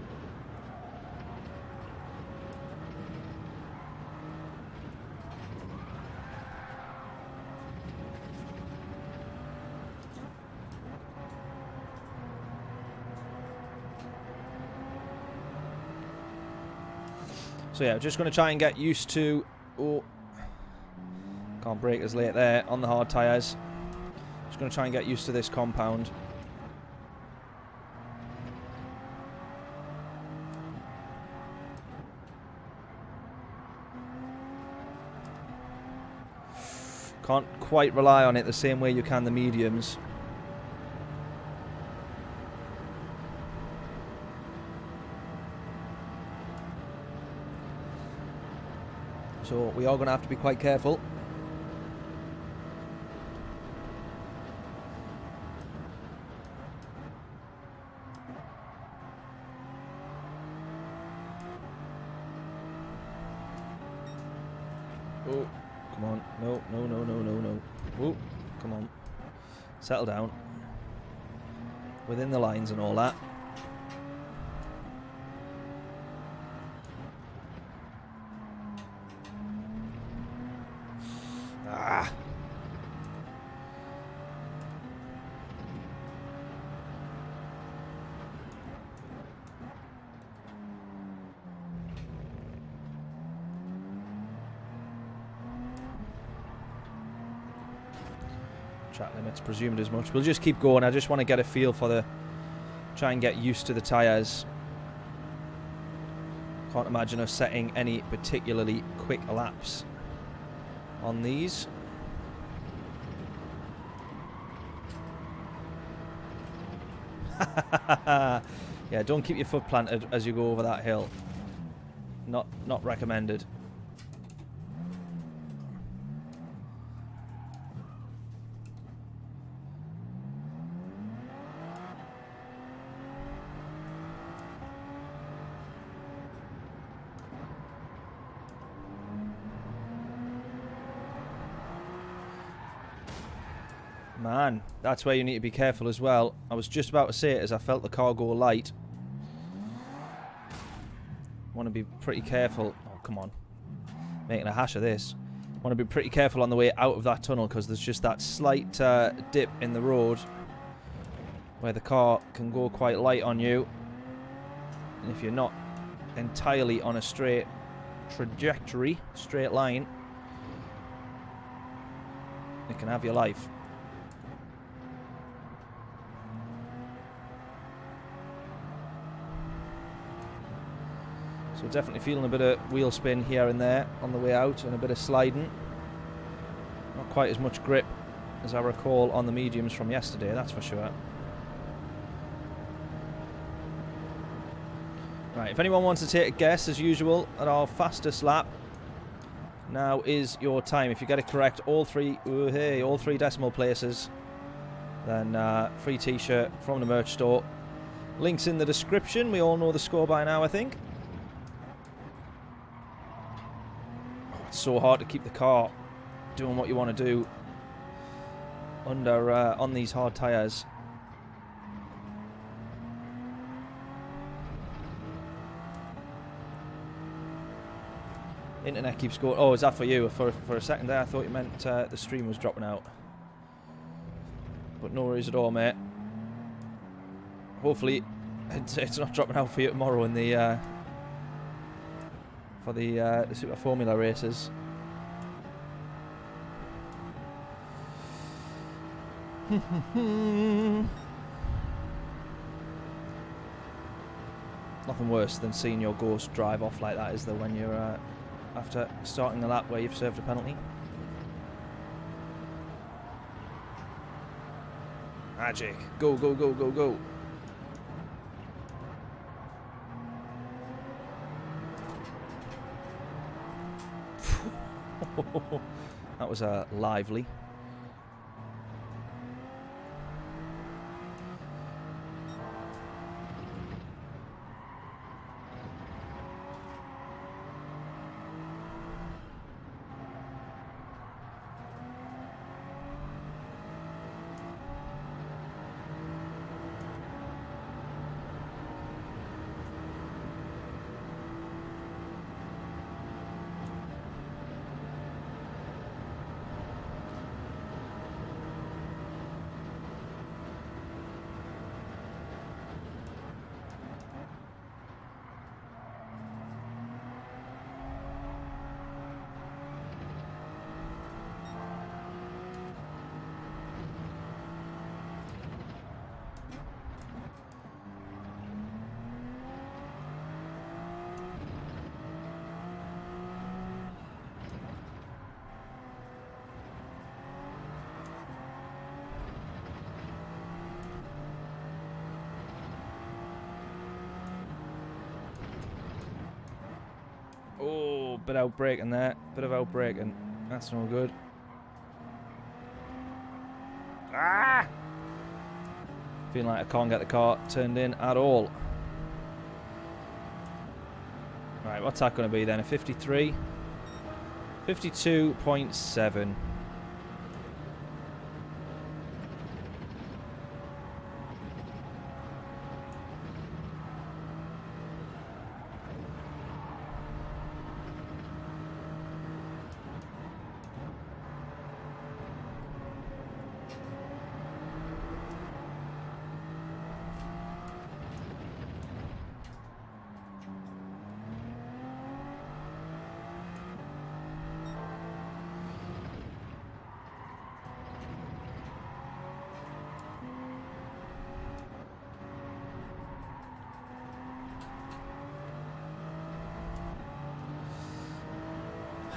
So yeah, just going to try and get used to... Oh, can't brake as late there on the hard tyres. Just going to try and get used to this compound. Can't quite rely on it the same way you can the mediums. So we are going to have to be quite careful. Oh, come on. No, no, no, no, no, no. Oh, come on. Settle down. Within the lines and all that. Ah. Track limits presumed as much. We'll just keep going. I just want to get a feel for the... Try and get used to the tyres. Can't imagine us setting any particularly quick laps on these. Yeah, don't keep your foot planted as you go over that hill. Not recommended. Man, that's where you need to be careful as well. I was just about to say it as I felt the car go light. Want to be pretty careful. Oh, come on. Making a hash of this. Want to be pretty careful on the way out of that tunnel because there's just that slight dip in the road where the car can go quite light on you. And if you're not entirely on a straight trajectory, straight line, it can have your life. So definitely feeling a bit of wheel spin here and there on the way out and a bit of sliding. Not quite as much grip as I recall on the mediums from yesterday, that's for sure. Right, if anyone wants to take a guess, as usual, at our fastest lap, now is your time. If you get it correct, all three decimal places, then free t-shirt from the merch store. Links in the description. We all know the score by now, I think. It's so hard to keep the car doing what you want to do under on these hard tyres. Internet keeps going. Oh, is that for you? For a second there, I thought you meant the stream was dropping out. But no worries at all, mate. Hopefully, it's not dropping out for you tomorrow in the for the Super Formula races. Nothing worse than seeing your Ghost drive off like that, is there, when you're after starting a lap where you've served a penalty? Magic. Go, go, go, go, go. That was lively. Oh, bit out braking there. Bit of out braking. That's no good. Ah! Feeling like I can't get the car turned in at all. Right, what's that going to be then? A 53? 52.7.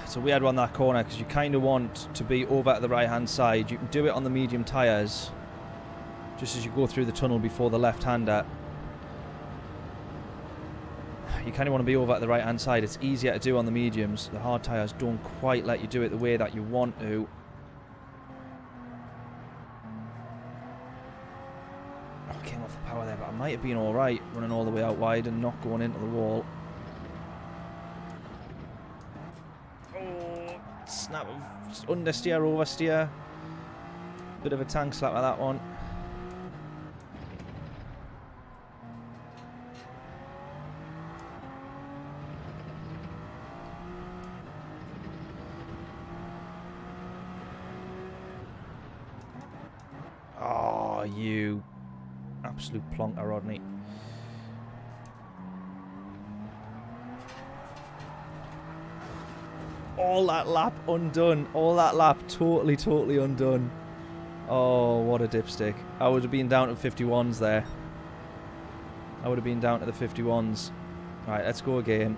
So we had one that corner because you kind of want to be over at the right hand side. You can do it on the medium tyres just as you go through the tunnel before the left hander. You kind of want to be over at the right hand side. It's easier to do on the mediums. The hard tyres don't quite let you do it the way that you want to. Oh, I came off the power there, but I might have been alright running all the way out wide and not going into the wall. Snap of understeer, oversteer. Bit of a tank slap with that one. Oh, you absolute plonker, Rodney. All that lap undone. All that lap totally undone. Oh, what a dipstick. I would have been down to 51s there. I would have been down to the 51s. Right, let's go again.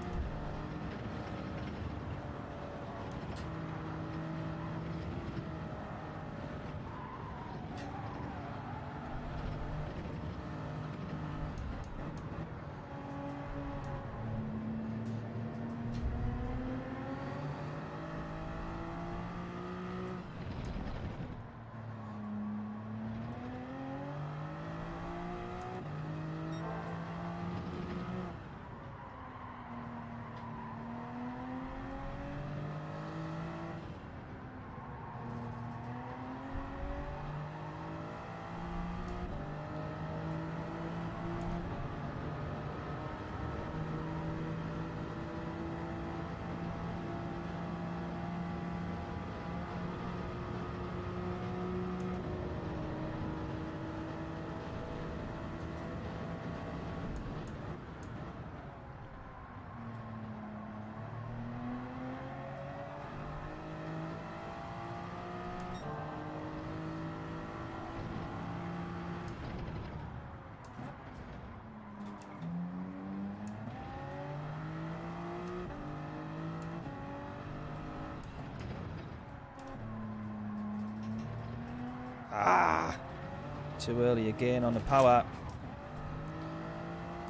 too early again on the power.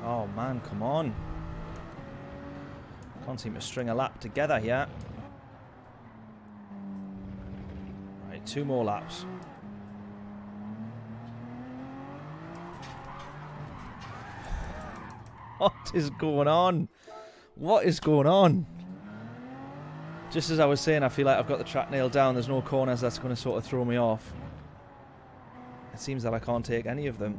Oh man, come on. Can't seem to string a lap together here. Right, 2 more laps. What is going on? What is going on? Just as I was saying, I feel like I've got the track nailed down. There's no corners that's going to sort of throw me off. It seems that I can't take any of them.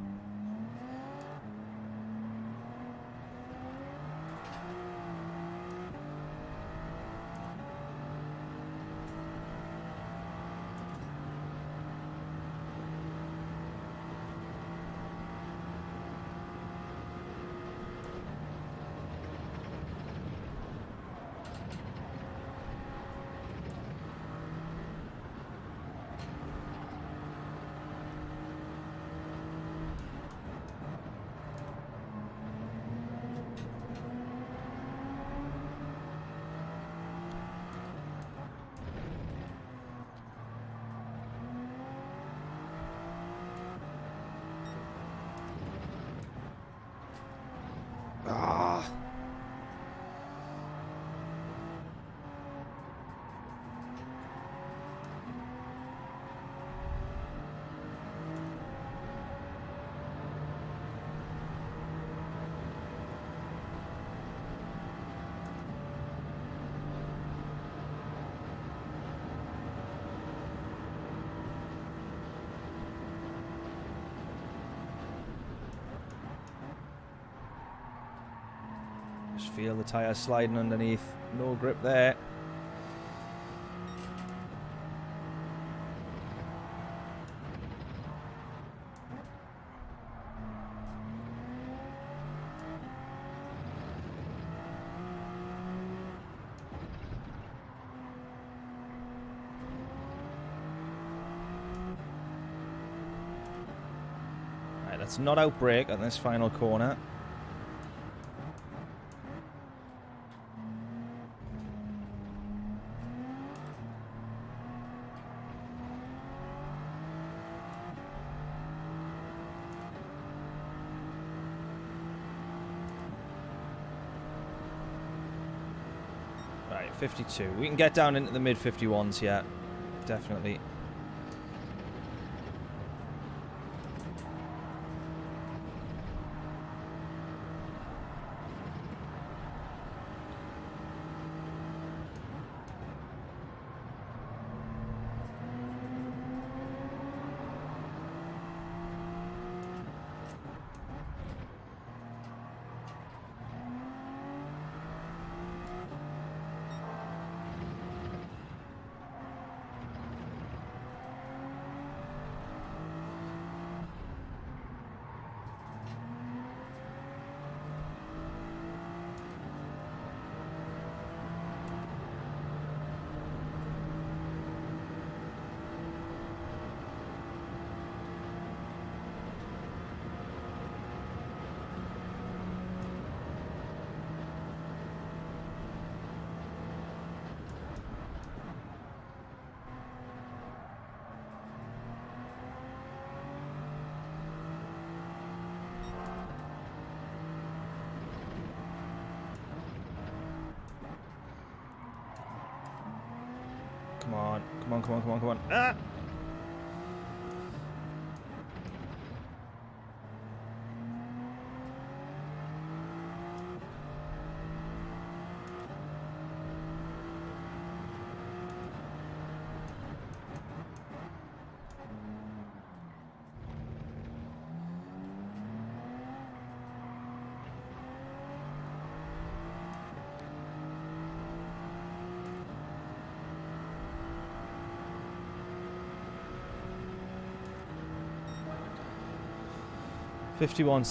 Just feel the tyre sliding underneath. No grip there. Right, let's not outbrake on this final corner. Right, 52. We can get down into the mid 51s yet. Definitely. Come on, come on, come on, come on, come on. Ah!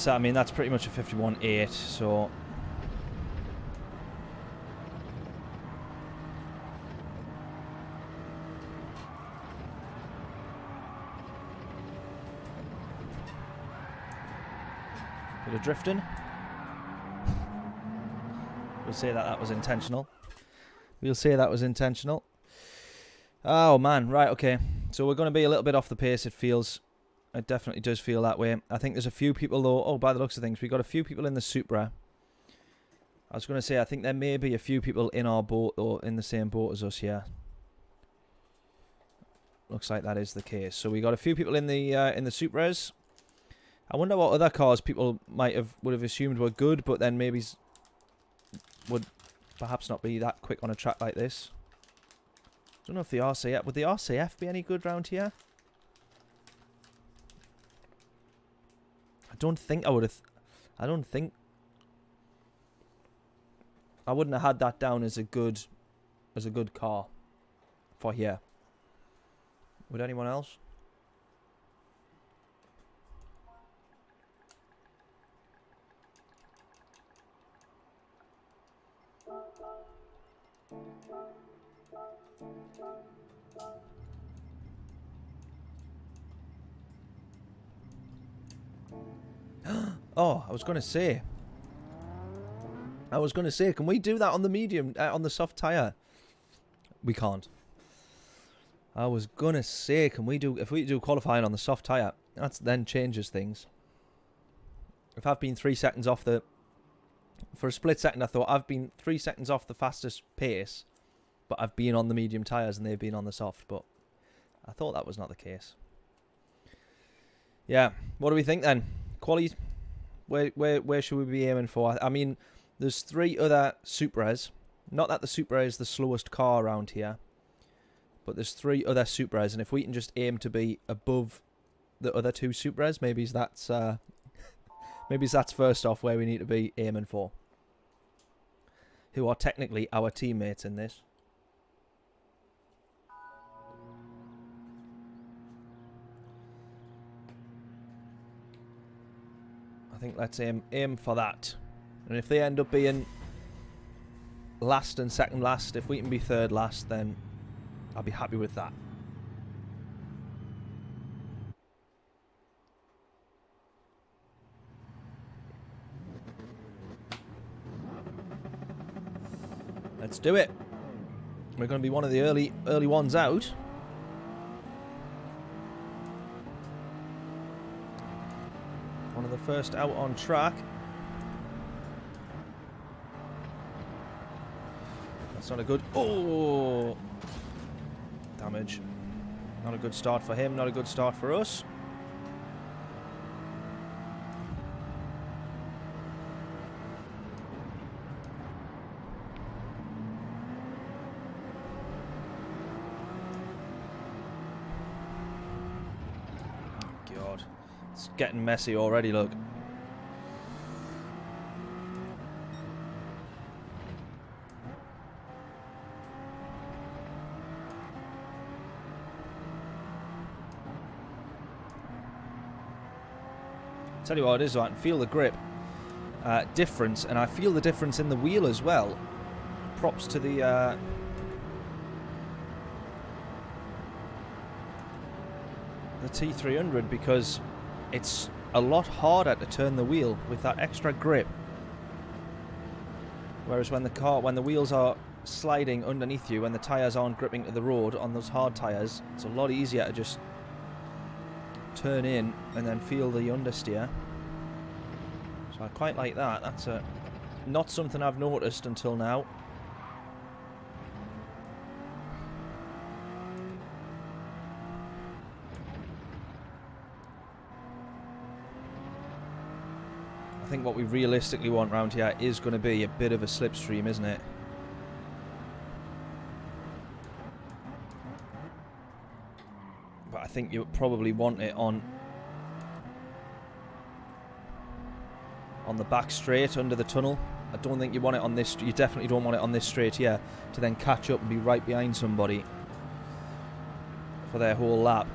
I mean, that's pretty much a 51.8, so... Bit of drifting. We'll say that was intentional. We'll say that was intentional. Oh, man. Right, okay. So we're going to be a little bit off the pace, it feels. It definitely does feel that way. I think there's a few people, though. Oh, by the looks of things, we've got a few people in the Supra. I was going to say, I think there may be a few people in our boat, or in the same boat as us here. Looks like that is the case. So we got a few people in the Supras. I wonder what other cars people would have assumed were good, but then maybe would perhaps not be that quick on a track like this. I don't know if the RCF... Would the RCF be any good round here? I don't think I would have... I don't think... I wouldn't have had that down as a good car for here. Would anyone else? Oh, I was going to say, can we do that on the medium, on the soft tyre? We can't. I was going to say, if we do qualifying on the soft tyre, that then changes things. If I've been 3 seconds off the... For a split second, I thought I've been 3 seconds off the fastest pace, but I've been on the medium tyres and they've been on the soft, but I thought that was not the case. Yeah, what do we think then? Quali... Where should we be aiming for? I mean, there's 3 other Supras. Not that the Supra is the slowest car around here, but there's 3 other Supras, and if we can just aim to be above the other 2 Supras, maybe that's first off where we need to be aiming for. Who are technically our teammates in this. I think let's aim for that. And if they end up being last and second last, if we can be third last, then I'll be happy with that. Let's do it. We're going to be one of the early ones out. One of the first out on track. That's not a good... Oh! Damage. Not a good start for him, not a good start for us. God. It's getting messy already, look. Tell you what it is, I can feel the grip difference, and I feel the difference in the wheel as well. Props to the T300, because it's a lot harder to turn the wheel with that extra grip. Whereas when the wheels are sliding underneath you, when the tyres aren't gripping to the road on those hard tyres, it's a lot easier to just turn in and then feel the understeer. So I quite like that. That's not something I've noticed until now. I think what we realistically want around here is going to be a bit of a slipstream, isn't it? But I think you probably want it on the back straight under the tunnel. I don't think you want it on this. You definitely don't want it on this straight here to then catch up and be right behind somebody for their whole lap.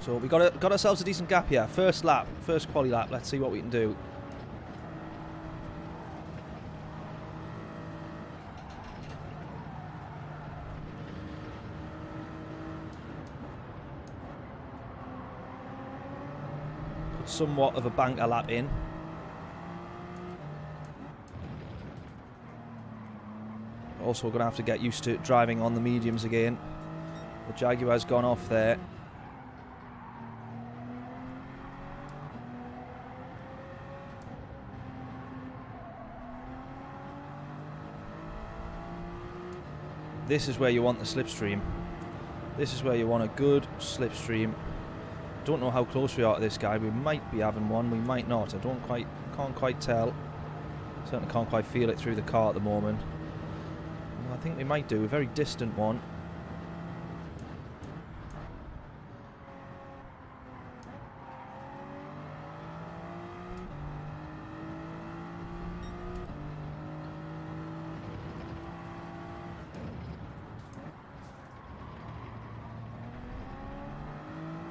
So we got ourselves a decent gap here. First lap, first quali lap. Let's see what we can do. Put somewhat of a banker lap in. Also, we're going to have to get used to driving on the mediums again. The Jaguar's gone off there. This is where you want the slipstream. This is where you want a good slipstream. Don't know how close we are to this guy. We might be having one, we might not. I can't quite tell. Certainly can't quite feel it through the car at the moment. Well, I think we might do. A very distant one.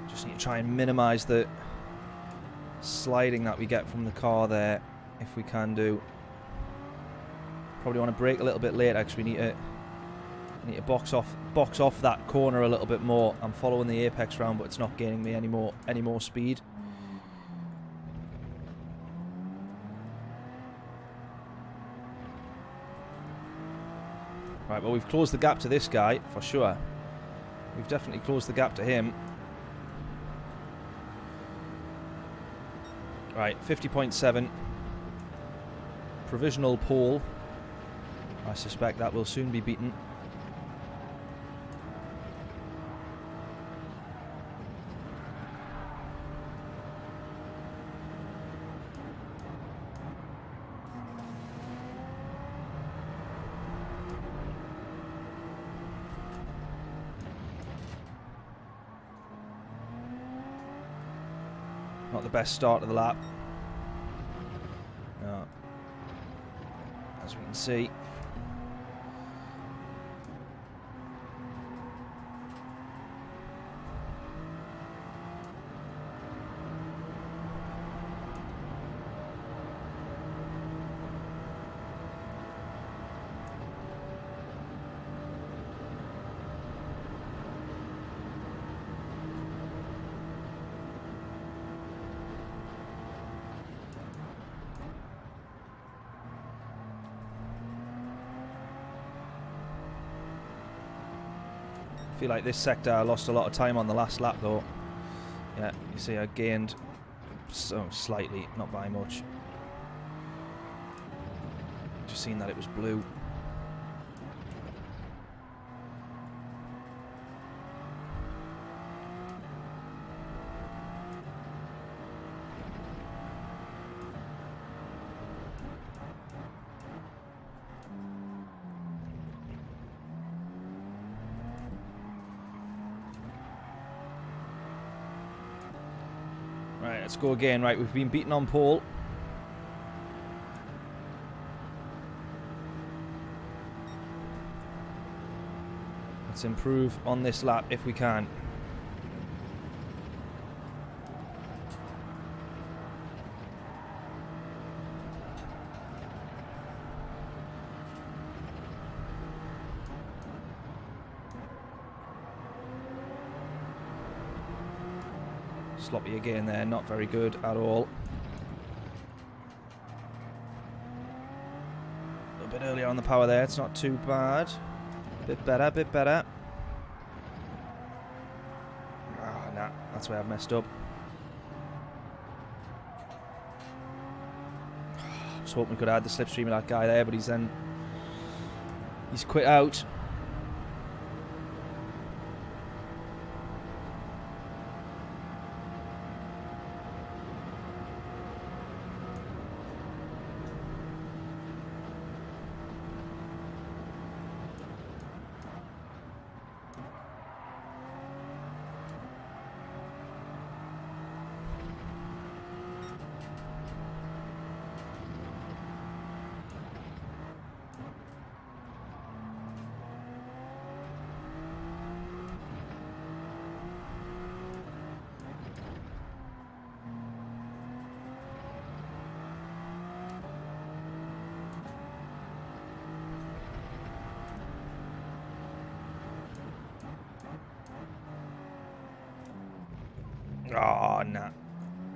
Just need to try and minimise the sliding that we get from the car there, if we can do. Probably want to brake a little bit later because we need to box off that corner a little bit more. I'm following the apex round, but it's not gaining me any more speed. Right, well, we've closed the gap to this guy for sure. We've definitely closed the gap to him. Right, 50.7. Provisional pole. I suspect that will soon be beaten. Not the best start of the lap. No. As we can see. I feel like this sector I lost a lot of time on the last lap though. Yeah, you see I gained so slightly, not by much. Just seen that it was blue. Right, let's go again. Right, we've been beaten on pole. Let's improve on this lap if we can. Sloppy again there, not very good at all. A little bit earlier on the power there, it's not too bad. Bit better, bit better. Ah, nah, that's where I've messed up. I was hoping we could add the slipstream of that guy there, but he's quit out. Oh, nah.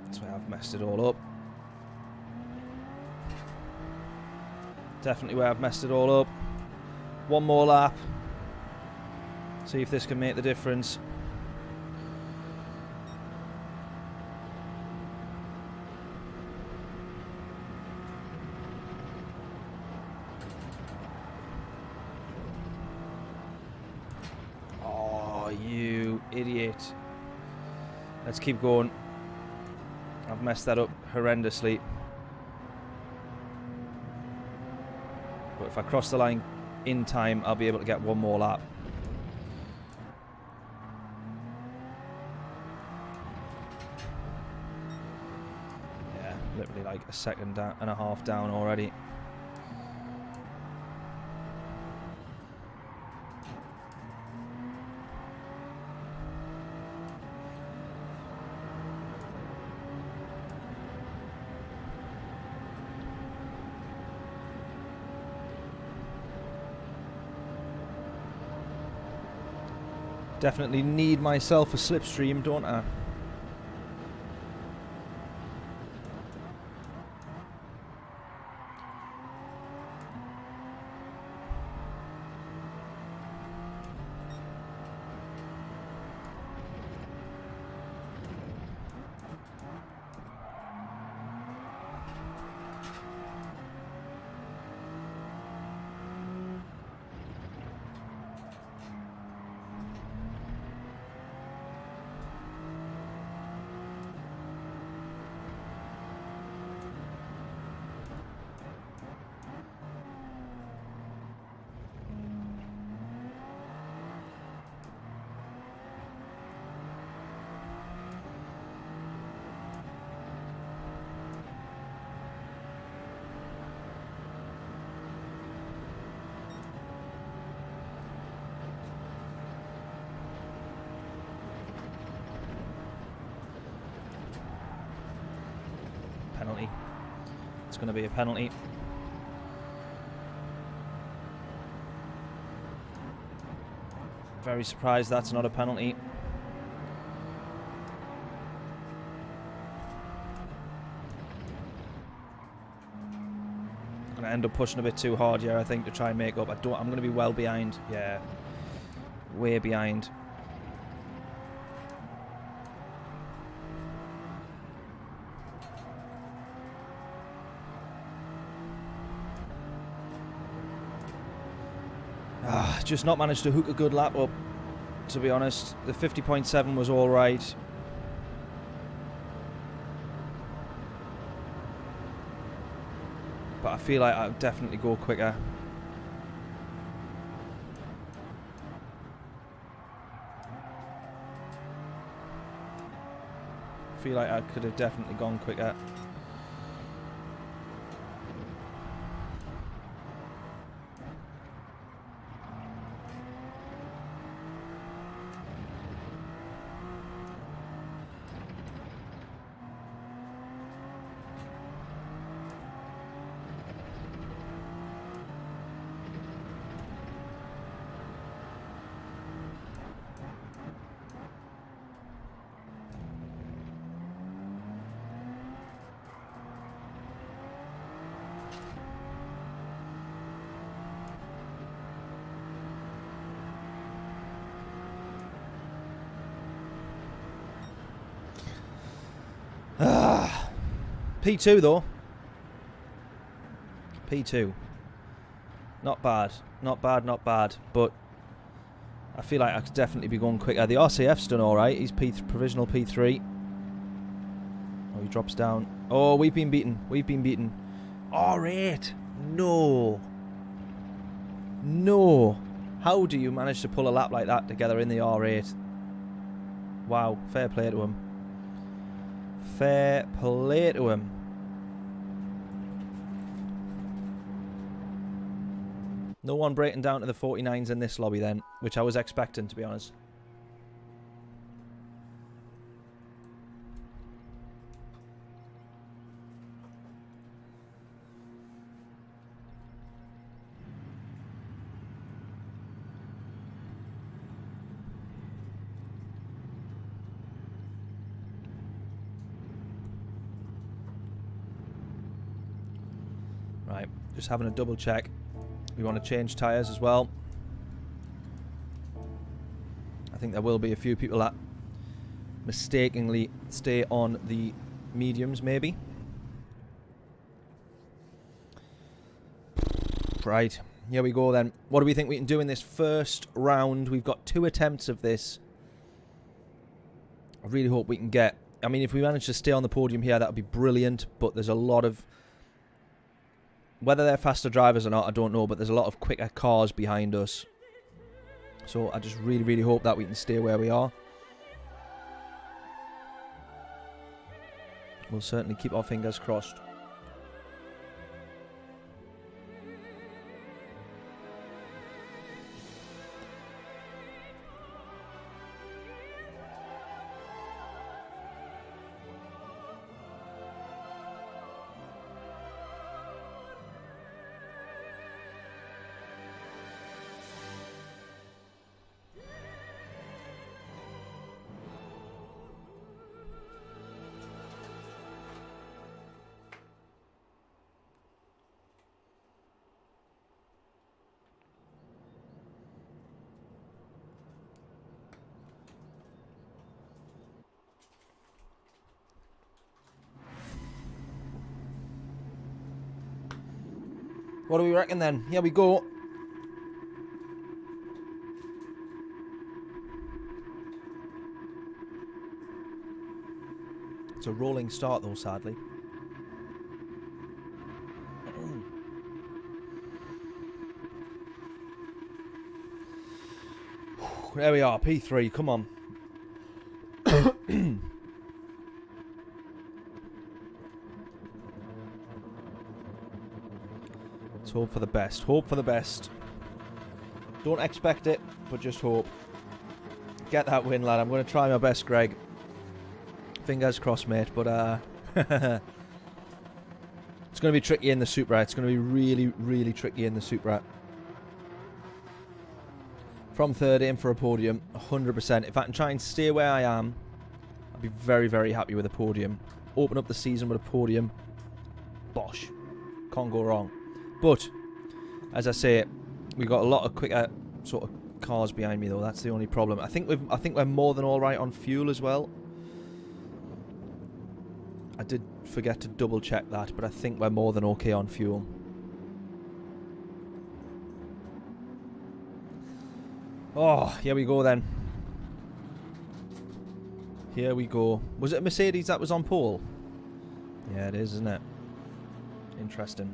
That's where I've messed it all up. Definitely where I've messed it all up. One more lap. See if this can make the difference. Oh, you idiot. Let's keep going. I've messed that up horrendously. But if I cross the line in time, I'll be able to get one more lap. Yeah, literally like a second and a half down already. Definitely need myself a slipstream, don't I? Penalty. It's going to be a penalty. Very surprised that's not a penalty. I'm going to end up pushing a bit too hard here, I think, to try and make up. I'm going to be well behind. Yeah. Way behind. Just not managed to hook a good lap up, to be honest. The 50.7 was all right. But I feel like I'll definitely go quicker. I feel like I could have definitely gone quicker. P2 though. P2. Not bad. Not bad, not bad. But I feel like I could definitely be going quicker. The RCF's done alright. He's provisional P3. Oh, he drops down. Oh, we've been beaten. We've been beaten. R8. No. No. How do you manage to pull a lap like that together in the R8? Wow. Fair play to him. Fair play to him. No one breaking down to the 49s in this lobby then, which I was expecting, to be honest. Right, just having a double check. We want to change tyres as well. think there will be a few people that mistakenly stay on the mediums, maybe. Right, here we go then. What do we think we can do in this first round? We've got 2 attempts of this. I really hope we can get... I mean, if we manage to stay on the podium here, that would be brilliant. But there's a lot of... Whether they're faster drivers or not, I don't know. But there's a lot of quicker cars behind us. So I just really, really hope that we can stay where we are. We'll certainly keep our fingers crossed. What do we reckon then? Here we go. It's a rolling start though, sadly. There we are, P3, come on. Let's hope for the best. Hope for the best. Don't expect it, but just hope. Get that win, lad. I'm going to try my best, Greg. Fingers crossed, mate, but it's going to be tricky in the Supra. It's going to be really, really tricky in the Supra. From third, aim for a podium, 100%. If I can try and stay where I am, I'll be very, very happy with a podium. Open up the season with a podium. Bosh. Can't go wrong. But, as I say, we've got a lot of quicker sort of cars behind me, though. That's the only problem. I think we're more than all right on fuel as well. I did forget to double check that, but I think we're more than okay on fuel. Oh, here we go then. Here we go. Was it a Mercedes that was on pole? Yeah, it is, isn't it? Interesting.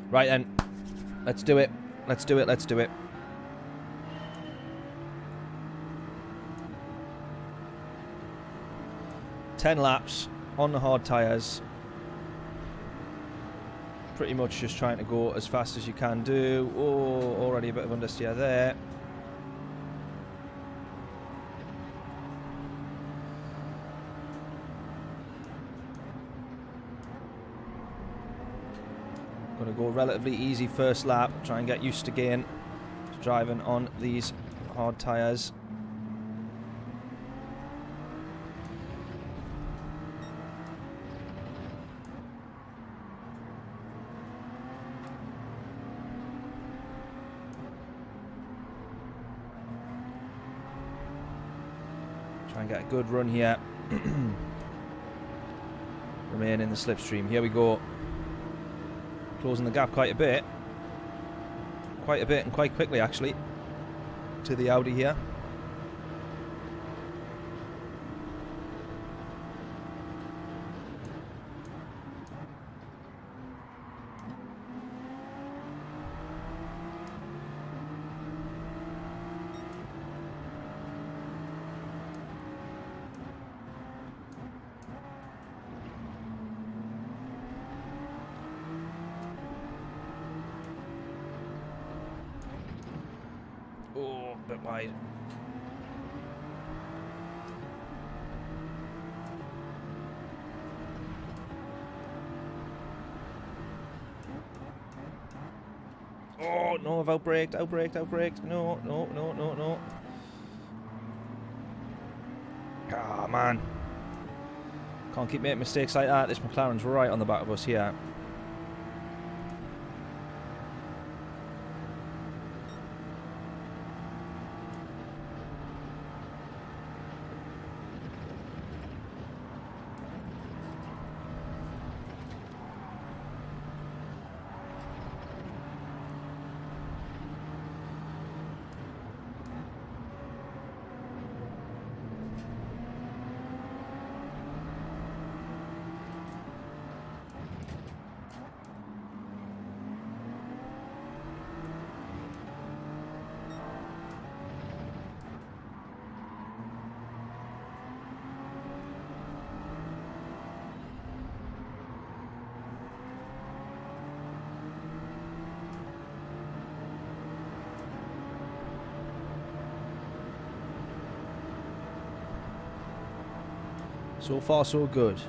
Right then. Let's do it. Let's do it. Let's do it. Ten laps on the hard tyres. Pretty much just trying to go as fast as you can do. Oh, already a bit of understeer there. Going to go relatively easy first lap. Try and get used again to driving on these hard tyres. Try and get a good run here. Remain in the slipstream. Here we go. Closing the gap quite a bit. Quite a bit and quite quickly, actually, to the Audi here. Oh, a bit wide. Oh, no, I've outbraked, outbraked, outbraked. No, no, no, no, no. Ah, man. Can't keep making mistakes like that. This McLaren's right on the back of us here. So far, so good.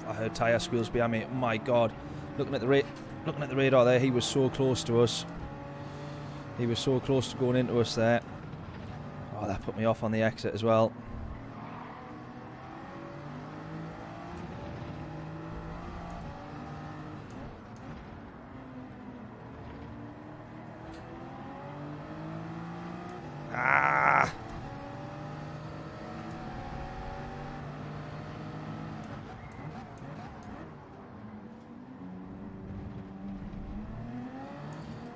I heard tyre squeals behind me. My God. Looking at the radar there, he was so close to us. He was so close to going into us there. Oh, that put me off on the exit as well. Ah!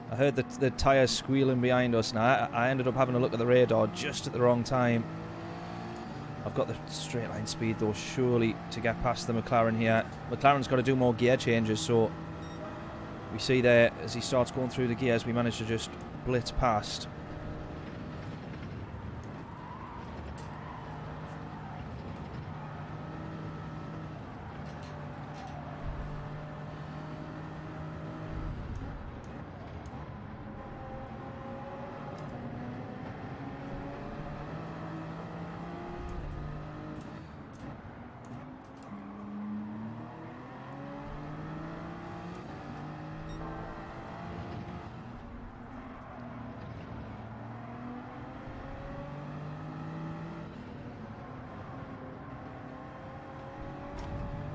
I heard the tyres squealing behind us, and I ended up having a look at the radar just at the wrong time. I've got the straight line speed though, surely, to get past the McLaren here. McLaren's got to do more gear changes, so we see there as he starts going through the gears, we managed to just blitz past.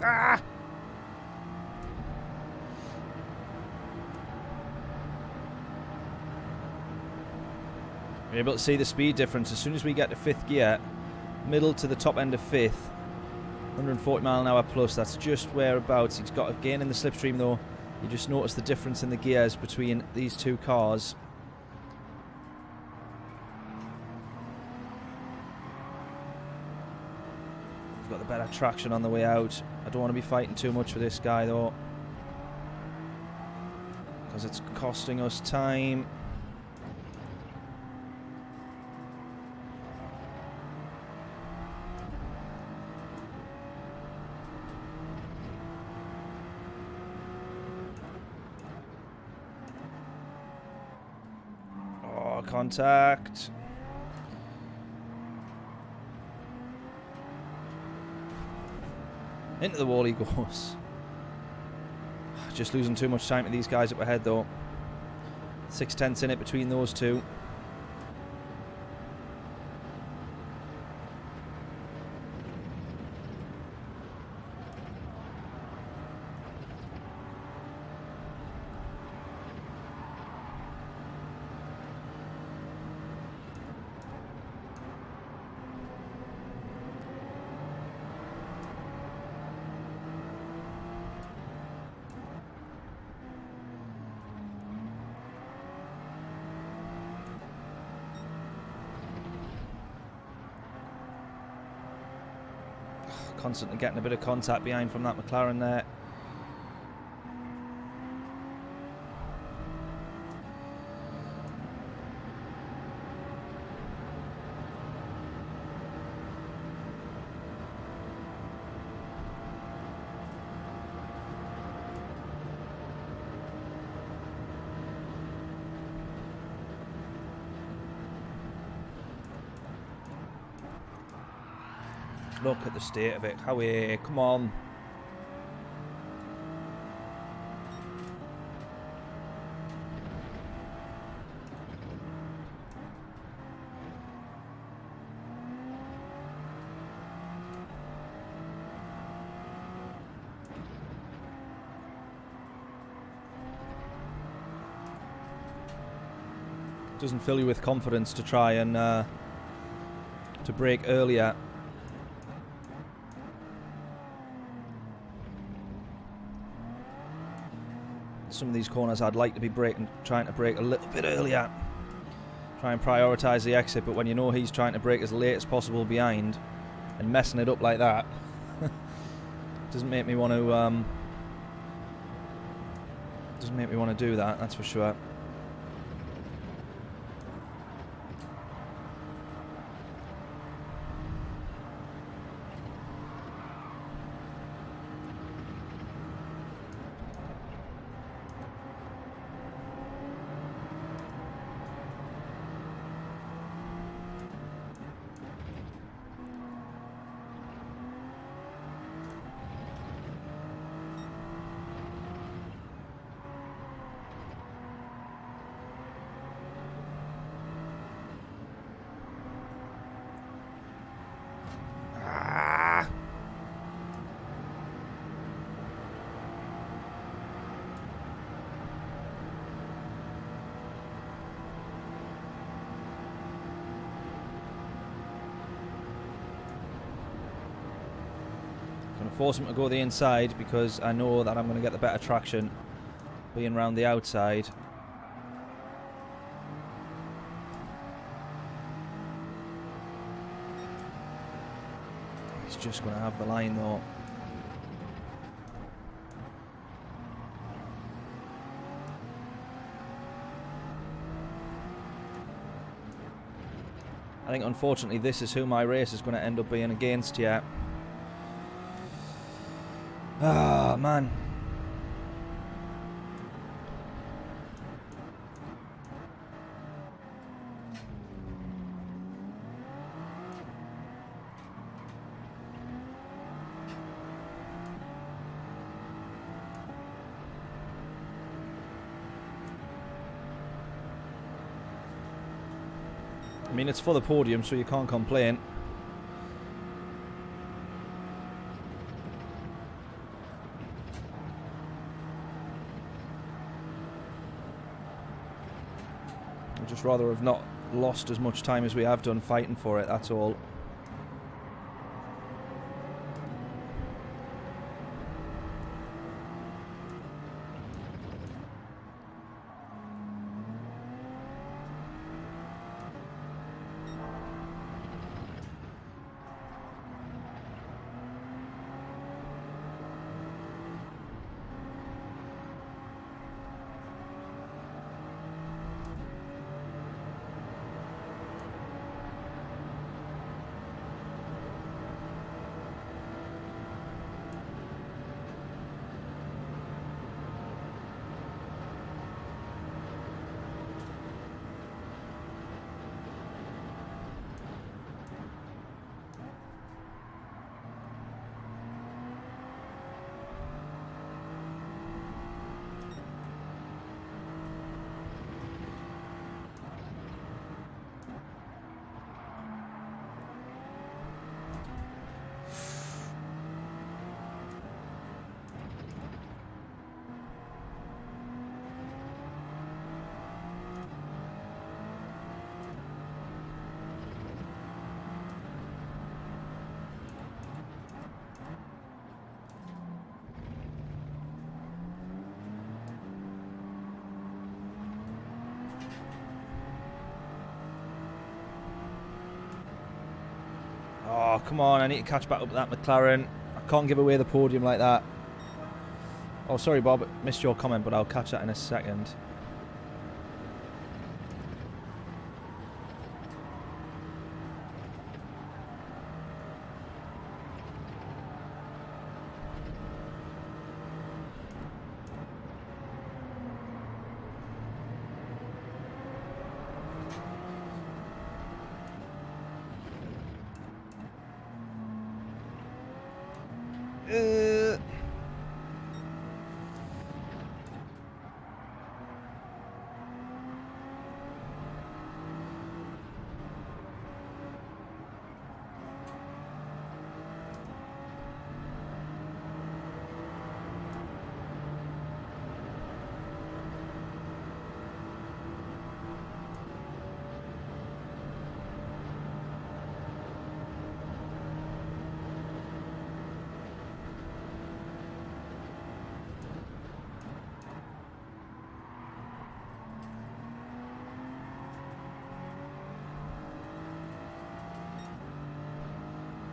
Ah! You're able to see the speed difference as soon as we get to 5th gear, middle to the top end of 5th, 140 mile an hour plus. That's just whereabouts. He's got a gain in the slipstream though. You just notice the difference in the gears between these two cars. We've got the better traction on the way out. I don't want to be fighting too much for this guy though, because it's costing us time. Oh, contact. Into the wall he goes. Just losing too much time to these guys up ahead though. 6/10 in it between those two. Constantly getting a bit of contact behind from that McLaren there. Look at the state of it. Howie, come on. Doesn't fill you with confidence to try and to brake earlier. Some of these corners I'd like to be trying to brake a little bit earlier. Try and prioritise the exit, but when you know he's trying to brake as late as possible behind and messing it up like that, doesn't make me want to do that, that's for sure. Force him to go the inside because I know that I'm going to get the better traction being round the outside. He's just going to have the line though. I think unfortunately this is who my race is going to end up being against, yeah. Ah, man. I mean, it's for the podium, so you can't complain. I'd just rather have not lost as much time as we have done fighting for it, that's all. Oh, come on, I need to catch back up with that McLaren. I can't give away the podium like that. Oh, sorry, Bob, missed your comment, but I'll catch that in a second.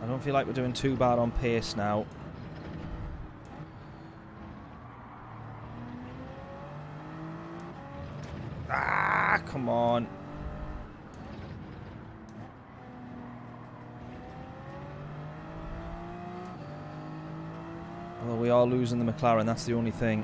I don't feel like we're doing too bad on pace now. Ah, come on. Although we are losing the McLaren, that's the only thing.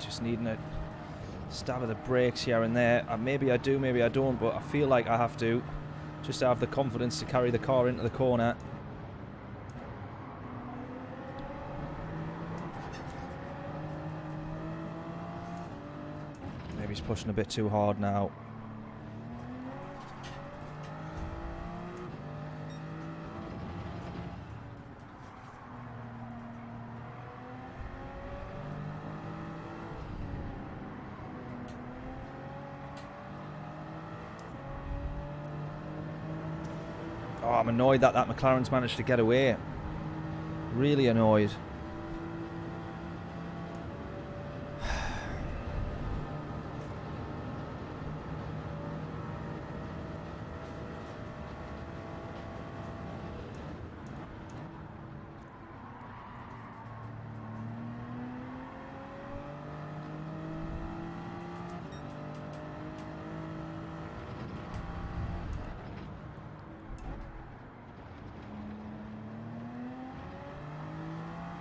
Just needing a stab of the brakes here and there. Maybe I do, maybe I don't, but I feel like I have to, just to have the confidence to carry the car into the corner. Maybe he's pushing a bit too hard now. Oh, I'm annoyed that McLaren's managed to get away. Really annoyed.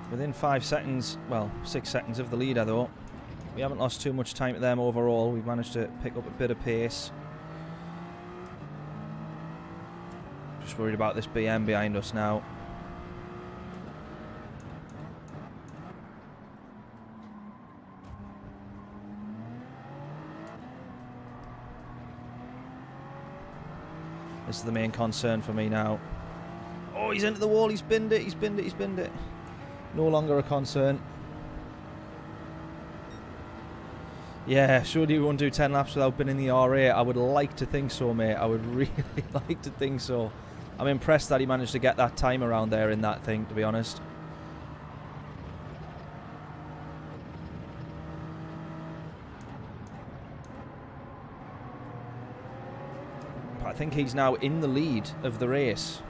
Within 5 seconds, well, 6 seconds of the leader though. We haven't lost too much time to them overall. We've managed to pick up a bit of pace. Just worried about this BM behind us now. This is the main concern for me now. Oh, he's into the wall. He's binned it. He's binned it. He's binned it. No longer a concern. Yeah, surely you won't do 10 laps without binning the R8. I would like to think so, mate. I would really like to think so. I'm impressed that he managed to get that time around there in that thing, to be honest. But I think he's now in the lead of the race.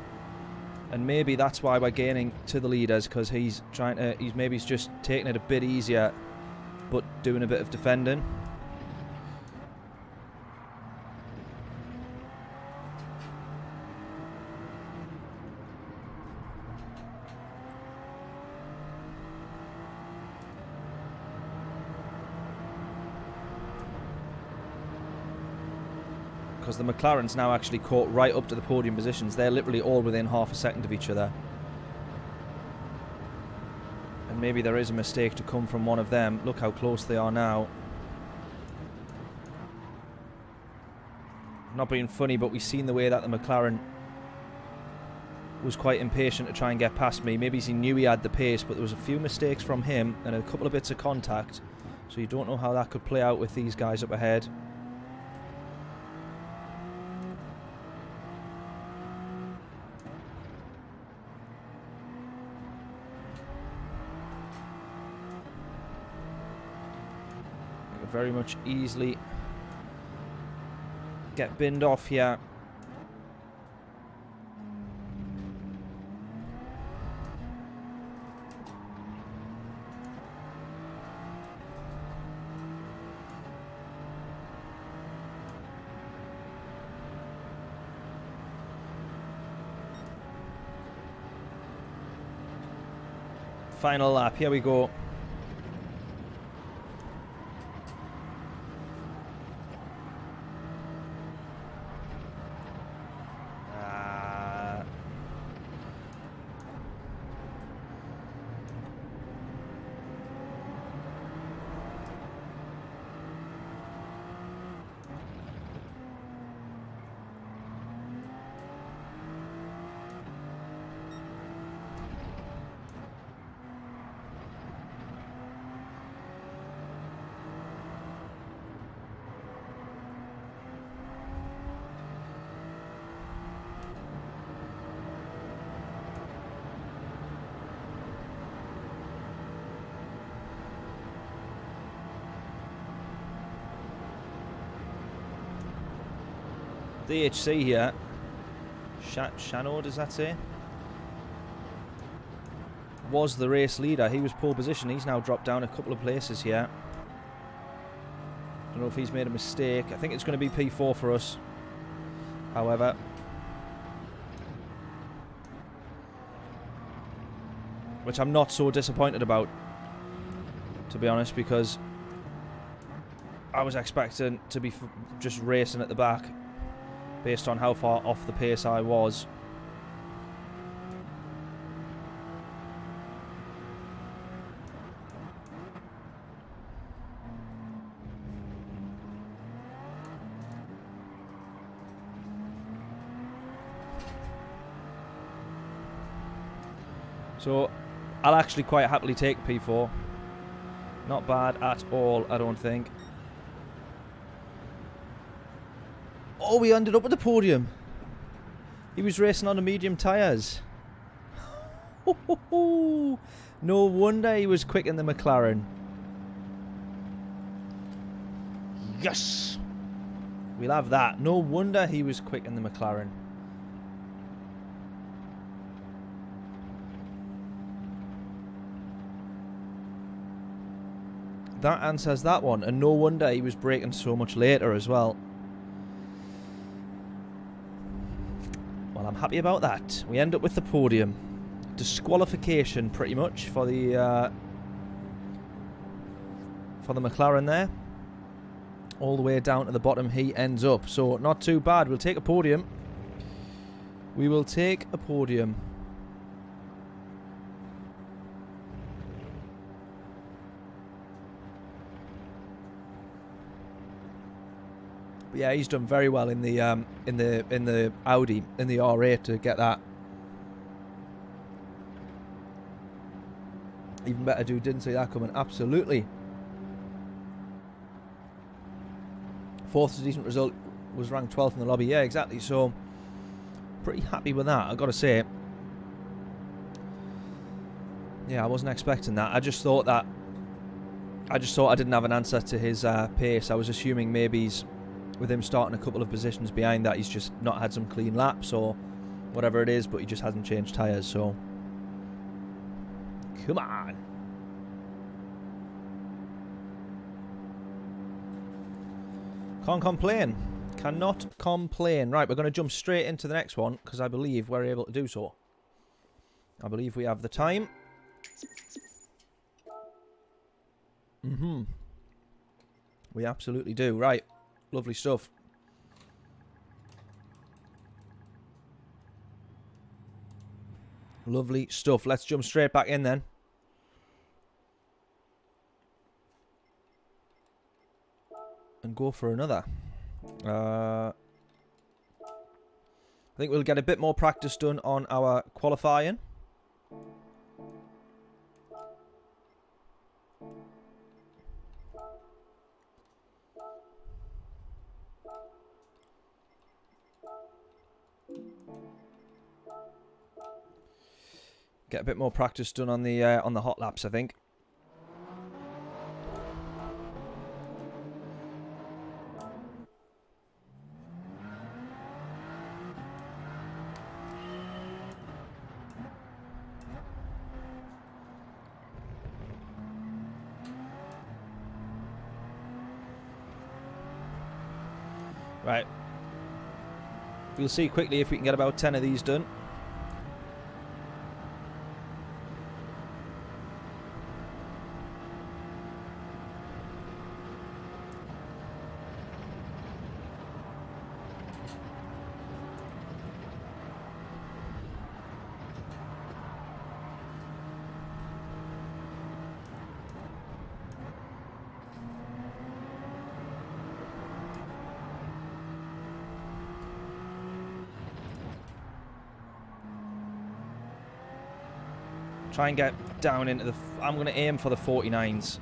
And maybe that's why we're gaining to the leaders, because he's trying to, he's just taking it a bit easier, but doing a bit of defending. Because the McLaren's now actually caught right up to the podium positions. They're literally all within half a second of each other. And maybe there is a mistake to come from one of them. Look how close they are now. Not being funny, but we've seen the way that the McLaren was quite impatient to try and get past me. Maybe he knew he had the pace, but there was a few mistakes from him and a couple of bits of contact. So you don't know how that could play out with these guys up ahead. Very much easily get binned off here. Final lap, here we go. DHC here. Shano, does that say? Was the race leader. He was pole position. He's now dropped down a couple of places here. Don't know if he's made a mistake. I think it's going to be P4 for us. However. Which I'm not so disappointed about, to be honest, because I was expecting to be just racing at the back based on how far off the pace I was. So I'll actually quite happily take P4. Not bad at all, I don't think. Oh, we ended up with the podium. He was racing on the medium tyres. No wonder he was quick in the McLaren. Yes! We'll have that. No wonder he was quick in the McLaren. That answers that one. And no wonder he was braking so much later as well. Well, I'm happy about that. We end up with the podium. Disqualification, pretty much, for the McLaren there. All the way down to the bottom he ends up. So, not too bad. We'll take a podium. We will take a podium. But yeah, he's done very well in the Audi, in the R8 to get that. Even better dude didn't see that coming. Absolutely. Fourth is a decent result. Was ranked 12th in the lobby. Yeah, exactly. So, pretty happy with that, I've got to say. Yeah, I wasn't expecting that. I just thought I didn't have an answer to his pace. I was assuming maybe he's, with him starting a couple of positions behind that, he's just not had some clean laps or whatever it is, but he just hasn't changed tyres, so... Come on. Can't complain. Cannot complain. Right, we're going to jump straight into the next one, because I believe we're able to do so. I believe we have the time. We absolutely do. Right. Lovely stuff. Lovely stuff. Let's jump straight back in then. And go for another. I think we'll get a bit more practice done on our qualifying. Get a bit more practice done on the hot laps, I think. Right. We'll see quickly if we can get about 10 of these done. Try and get down into the... I'm going to aim for the 49s.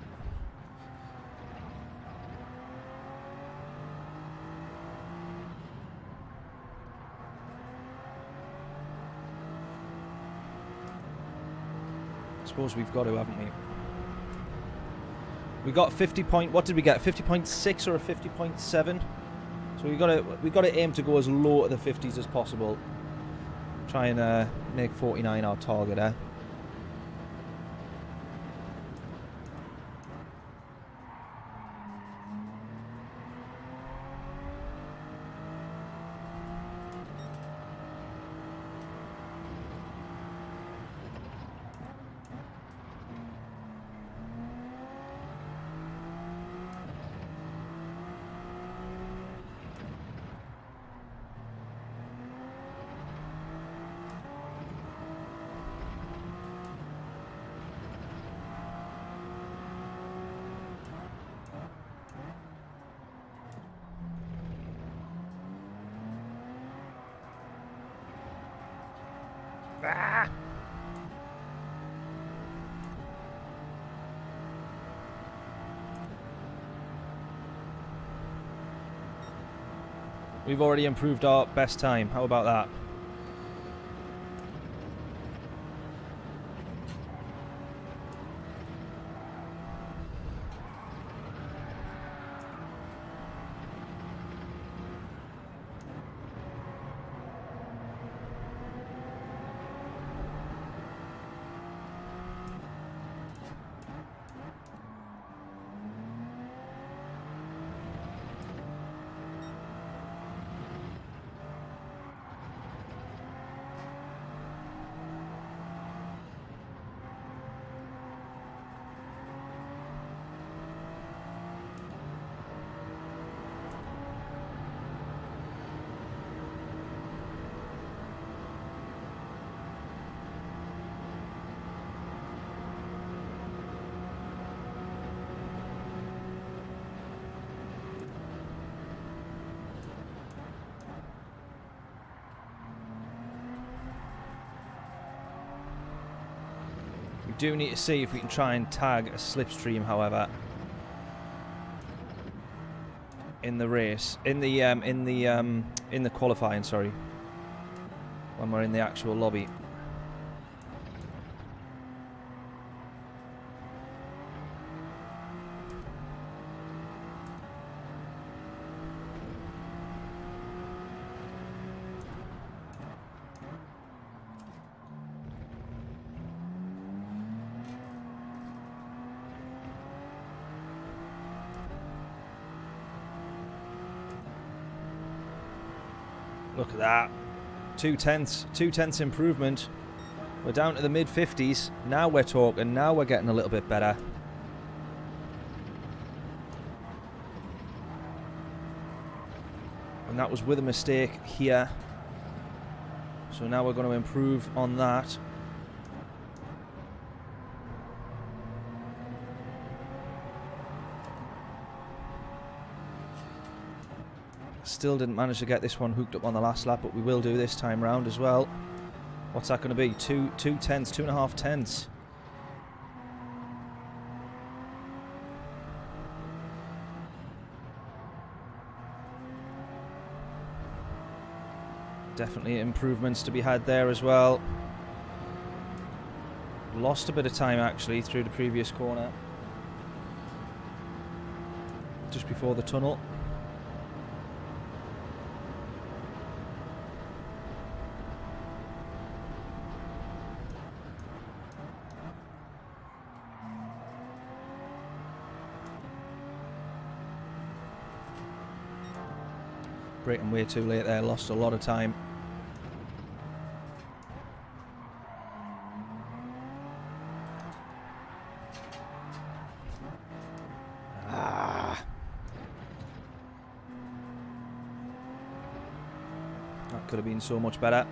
I suppose we've got to, haven't we? We got 50 point... What did we get? 50.6 or a 50.7? So we got to aim to go as low to the 50s as possible. Try and make 49 our target, eh? Ah! We've already improved our best time. How about that? We do need to see if we can try and tag a slipstream, however, in the race, in the qualifying. Sorry, when we're in the actual lobby. Look at that. 2/10 improvement. We're down to the mid-50s. Now we're talking. Now we're getting a little bit better. And that was with a mistake here. So now we're going to improve on that. Still didn't manage to get this one hooked up on the last lap, but we will do this time round as well. What's that going to be? Two tenths, 2.5 tenths. Definitely improvements to be had there as well. Lost a bit of time actually through the previous corner. Just before the tunnel. Braking way too late there, lost a lot of time. That could have been so much better.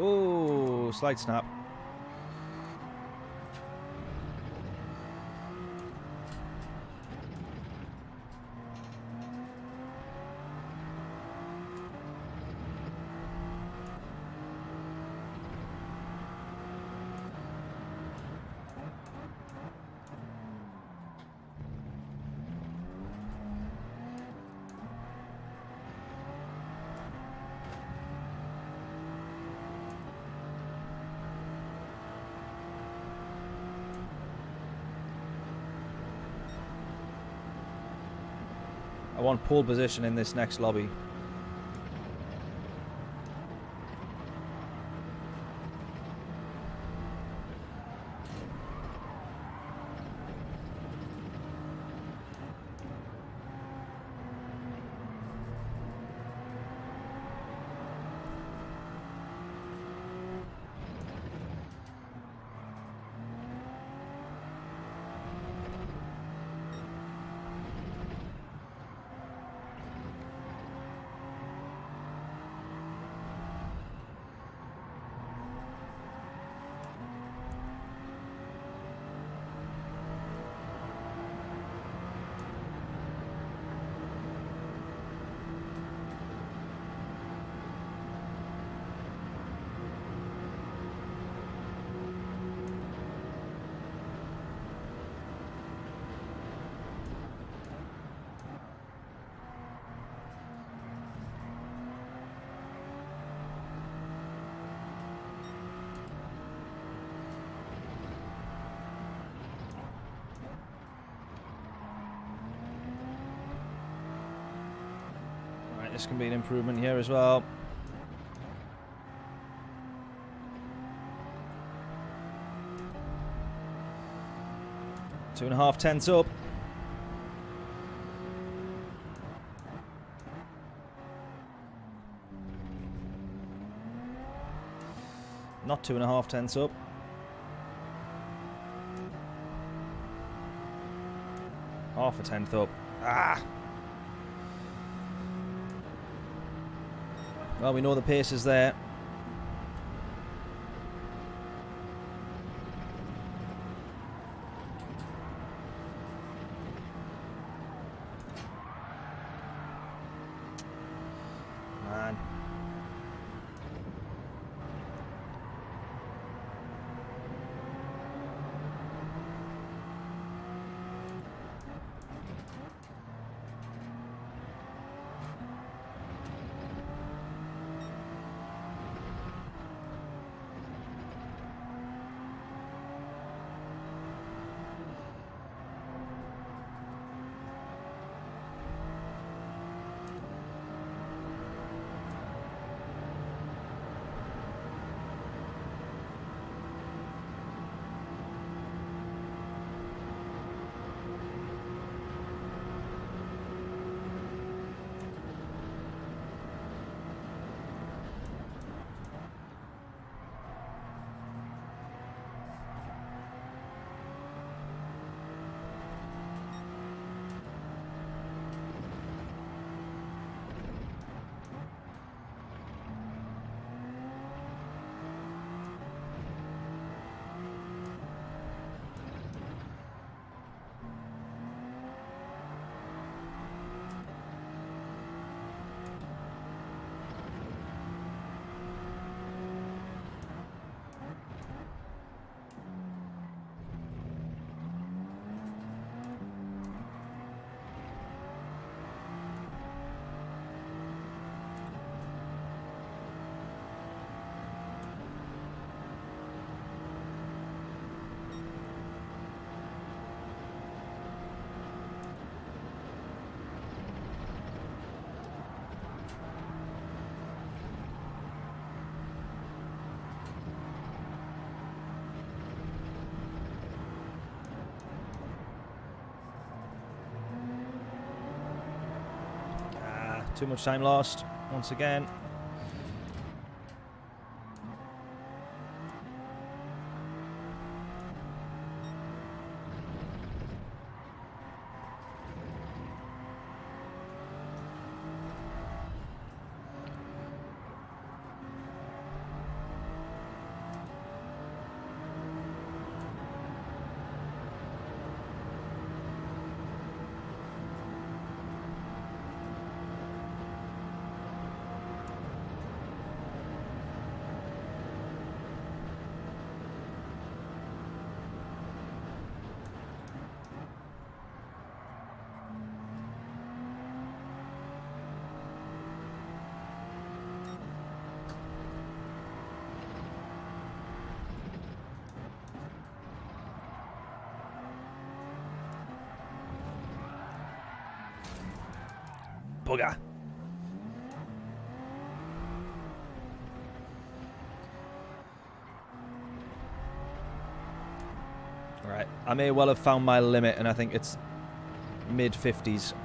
Oh, slide snap. I want pole position in this next lobby. This can be an improvement here as well. Two and a half tenths up. Not 2.5 tenths up. Half a tenth up. Ah! Well, we know the pace is there. Man. Too much time lost once again. bugger. Right, I may well have found my limit, and I think it's mid-50s.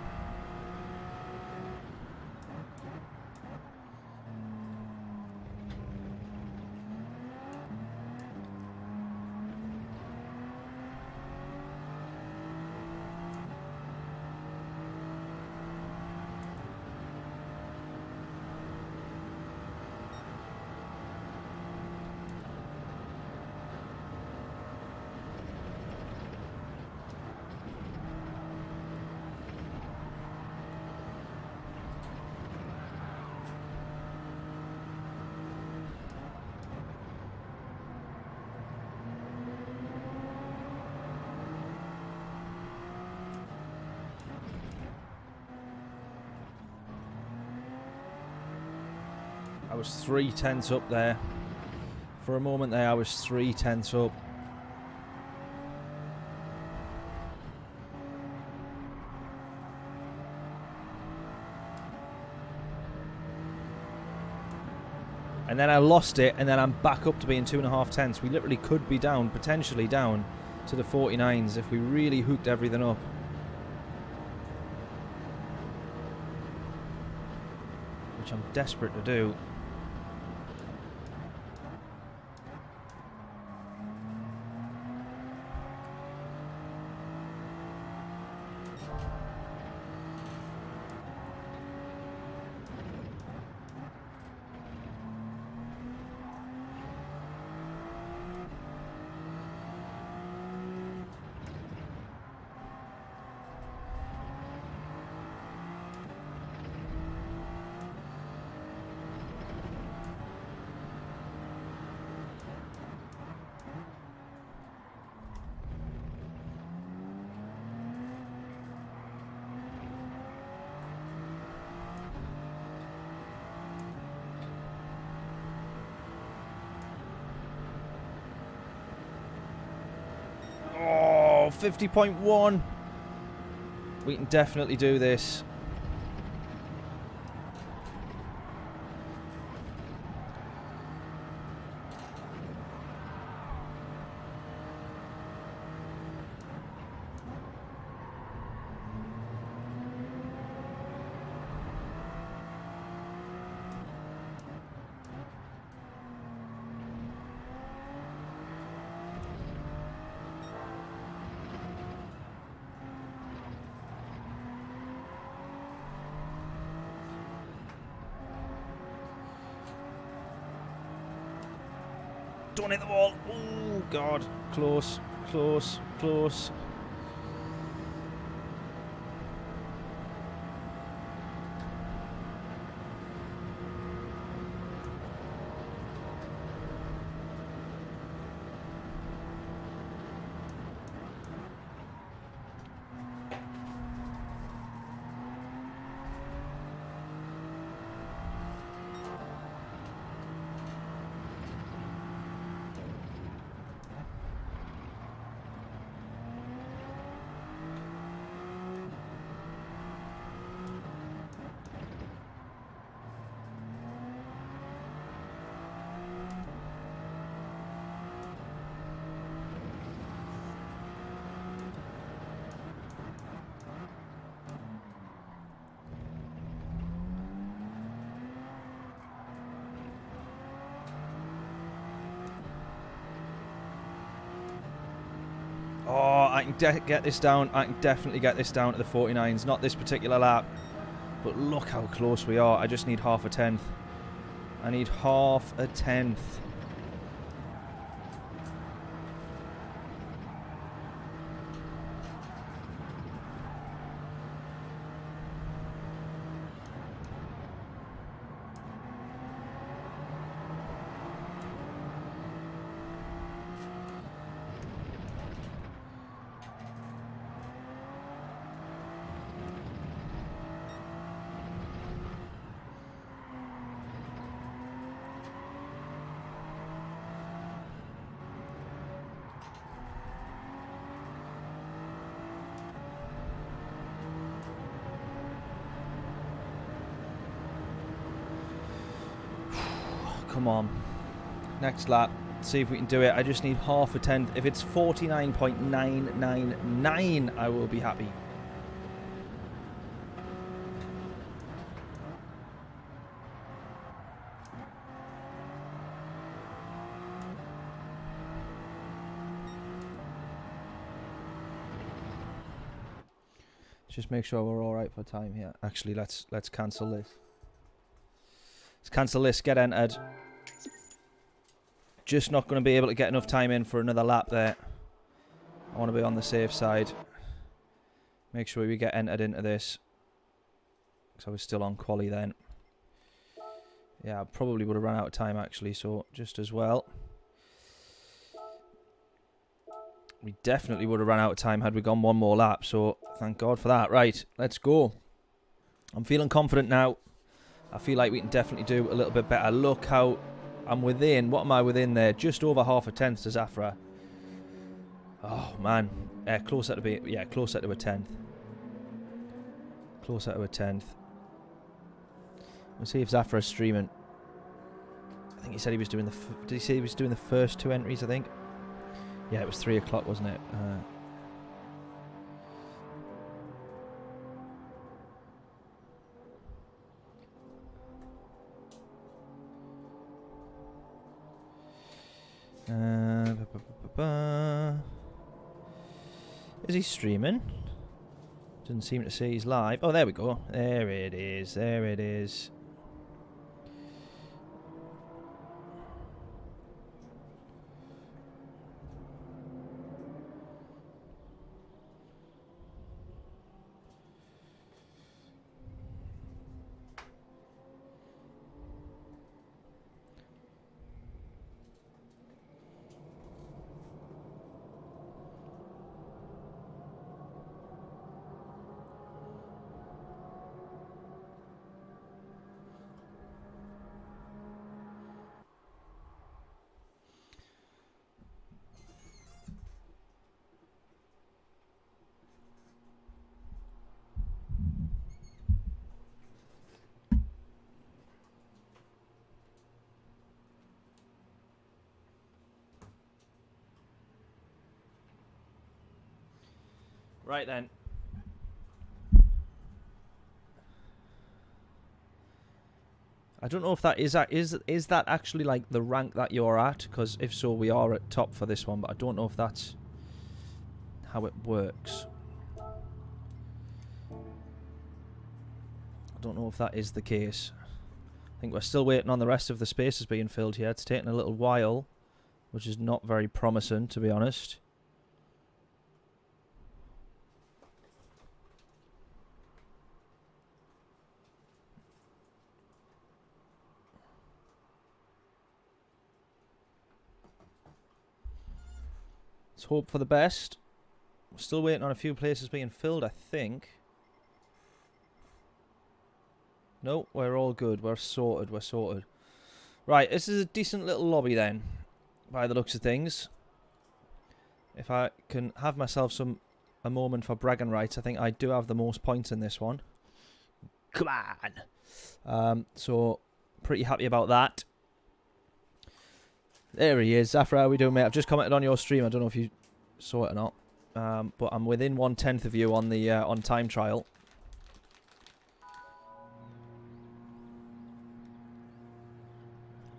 I was 3/10 up there. For a moment there, I was 3/10 up. And then I lost it, and then I'm back up to being 2.5 tenths. We literally could be down, potentially down to the 49s if we really hooked everything up. Which I'm desperate to do. Oh, 50.1. We can definitely do this. Don't hit the wall. Oh, God. Close, close, close. Oh, I can get this down. I can definitely get this down to the 49s. Not this particular lap. But look how close we are. I just need half a tenth. I need half a tenth. Come on. Next lap. See if we can do it. I just need half a tenth. If it's 49.999, I will be happy. Just make sure we're all right for time here. Actually, let's cancel this. Let's cancel this. Get entered. Just not going to be able to get enough time in for another lap there. I want to be on the safe side. Make sure we get entered into this. Because I was still on quali then. Yeah, I probably would have run out of time actually, so just as well. We definitely would have run out of time had we gone one more lap, so thank God for that. Right, let's go. I'm feeling confident now. I feel like we can definitely do a little bit better. Look how I'm within. What am I within there? Just over half a tenth to Zafra. Oh, man. Closer to be... Yeah, closer to a tenth. Closer to a tenth. We'll see if Zafra's streaming. I think he said he was doing the... Did he say he was doing the first 2 entries, I think? Yeah, it was 3 o'clock, wasn't it? Is he streaming? Doesn't seem to say he's live. Oh, there we go. There it is. There it is. Right then. I don't know if that is that actually like the rank that you're at, because if so we are at top for this one, but I don't know if that's how it works. I don't know if that is the case. I think we're still waiting on the rest of the spaces being filled here. It's taking a little while, which is not very promising, to be honest. Let's hope for the best. We're still waiting on a few places being filled, I think. No, we're all good. We're sorted. We're sorted. Right, this is a decent little lobby then, by the looks of things. If I can have myself a moment for bragging rights, I think I do have the most points in this one. Come on! So, pretty happy about that. There he is. Zafra, how are we doing, mate? I've just commented on your stream. I don't know if you saw it or not. But I'm within 1/10 of you on the on time trial.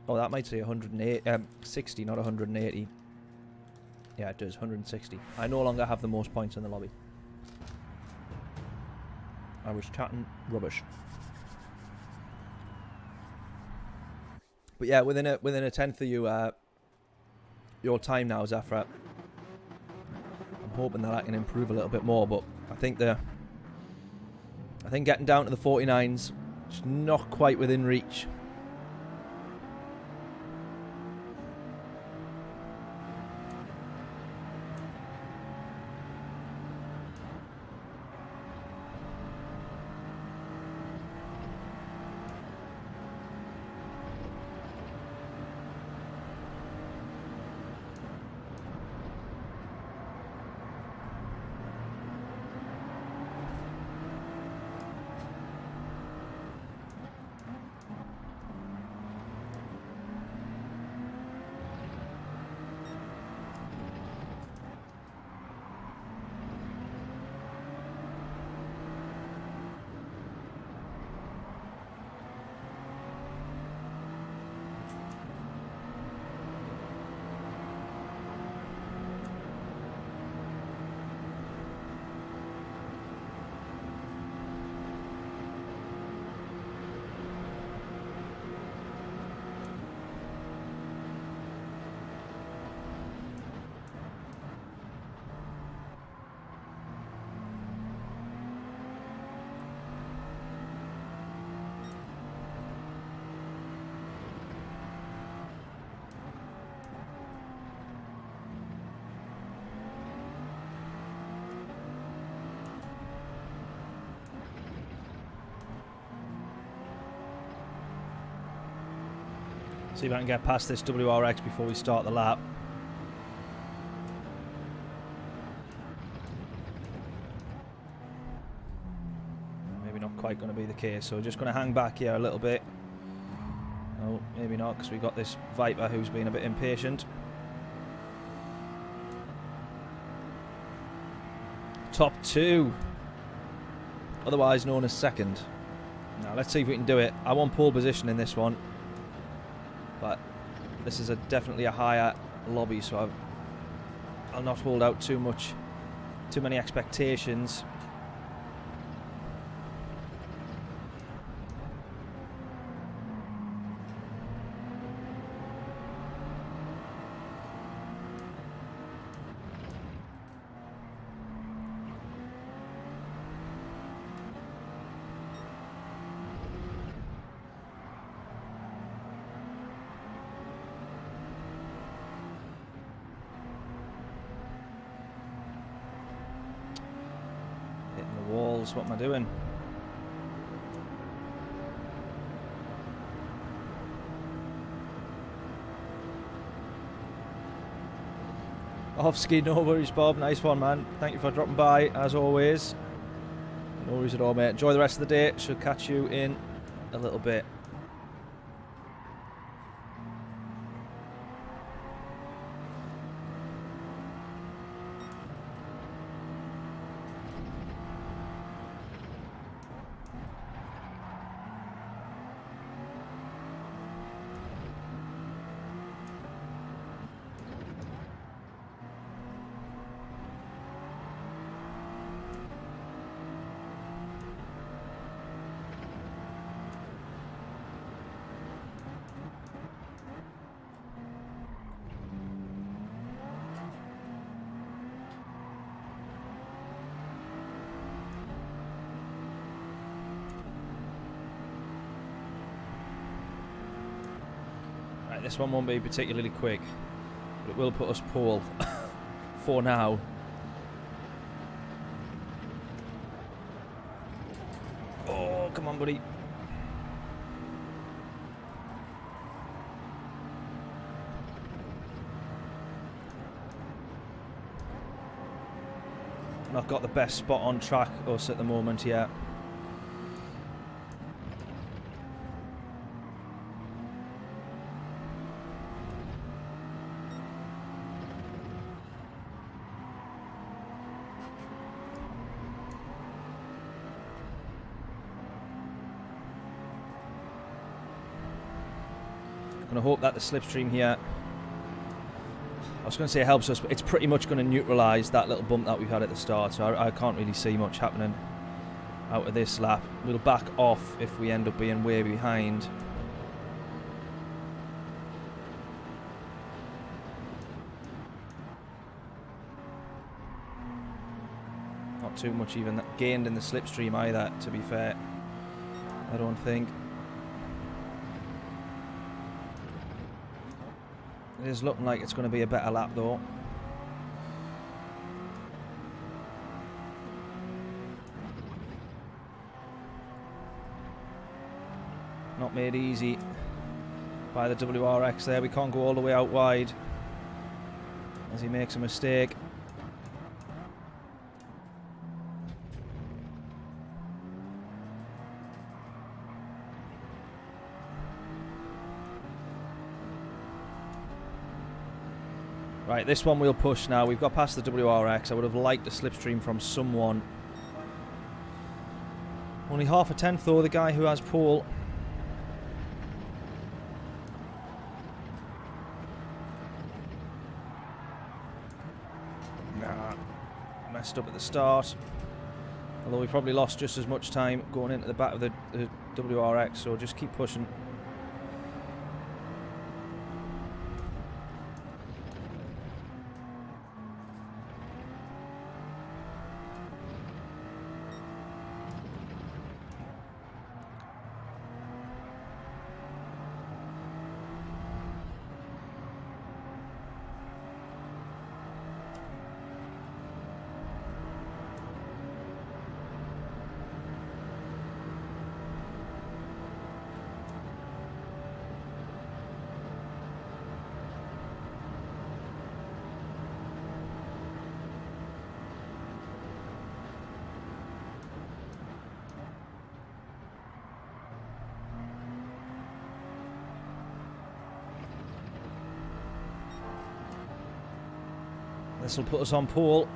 Oh, that might say 160, not 180. Yeah, it does. 160. I no longer have the most points in the lobby. I was chatting rubbish. But yeah, within a tenth of you, your time now, Zafra. I'm hoping that I can improve a little bit more, but I think getting down to the 49s is not quite within reach. See if I can get past this WRX before we start the lap. Maybe not quite going to be the case, so we're just going to hang back here a little bit. Oh, maybe not, because we've got this Viper who's been a bit impatient. Top 2. Otherwise known as second. Now let's see if we can do it. I want pole position in this one, but this is definitely a higher lobby, so I'll not hold out too many expectations. What am I doing? Off ski, no worries, Bob. Nice one, man. Thank you for dropping by, as always. No worries at all, mate. Enjoy the rest of the day. Should catch you in a little bit. This one won't be particularly quick, but it will put us pole for now. Oh, come on, buddy. Not got the best spot on track us at the moment yet. I hope that the slipstream here, I was going to say helps us, but it's pretty much going to neutralise that little bump that we've had at the start, so I can't really see much happening out of this lap. We'll back off if we end up being way behind. Not too much even gained in the slipstream either, to be fair, I don't think. It is looking like it's going to be a better lap though. Not made easy by the WRX there. We can't go all the way out wide as he makes a mistake. Right, this one we'll push now. We've got past the WRX. I would have liked a slipstream from someone. Only half a tenth though, the guy who has pole. Nah, messed up at the start. Although we probably lost just as much time going into the back of the WRX, so just keep pushing. This will put us on pole.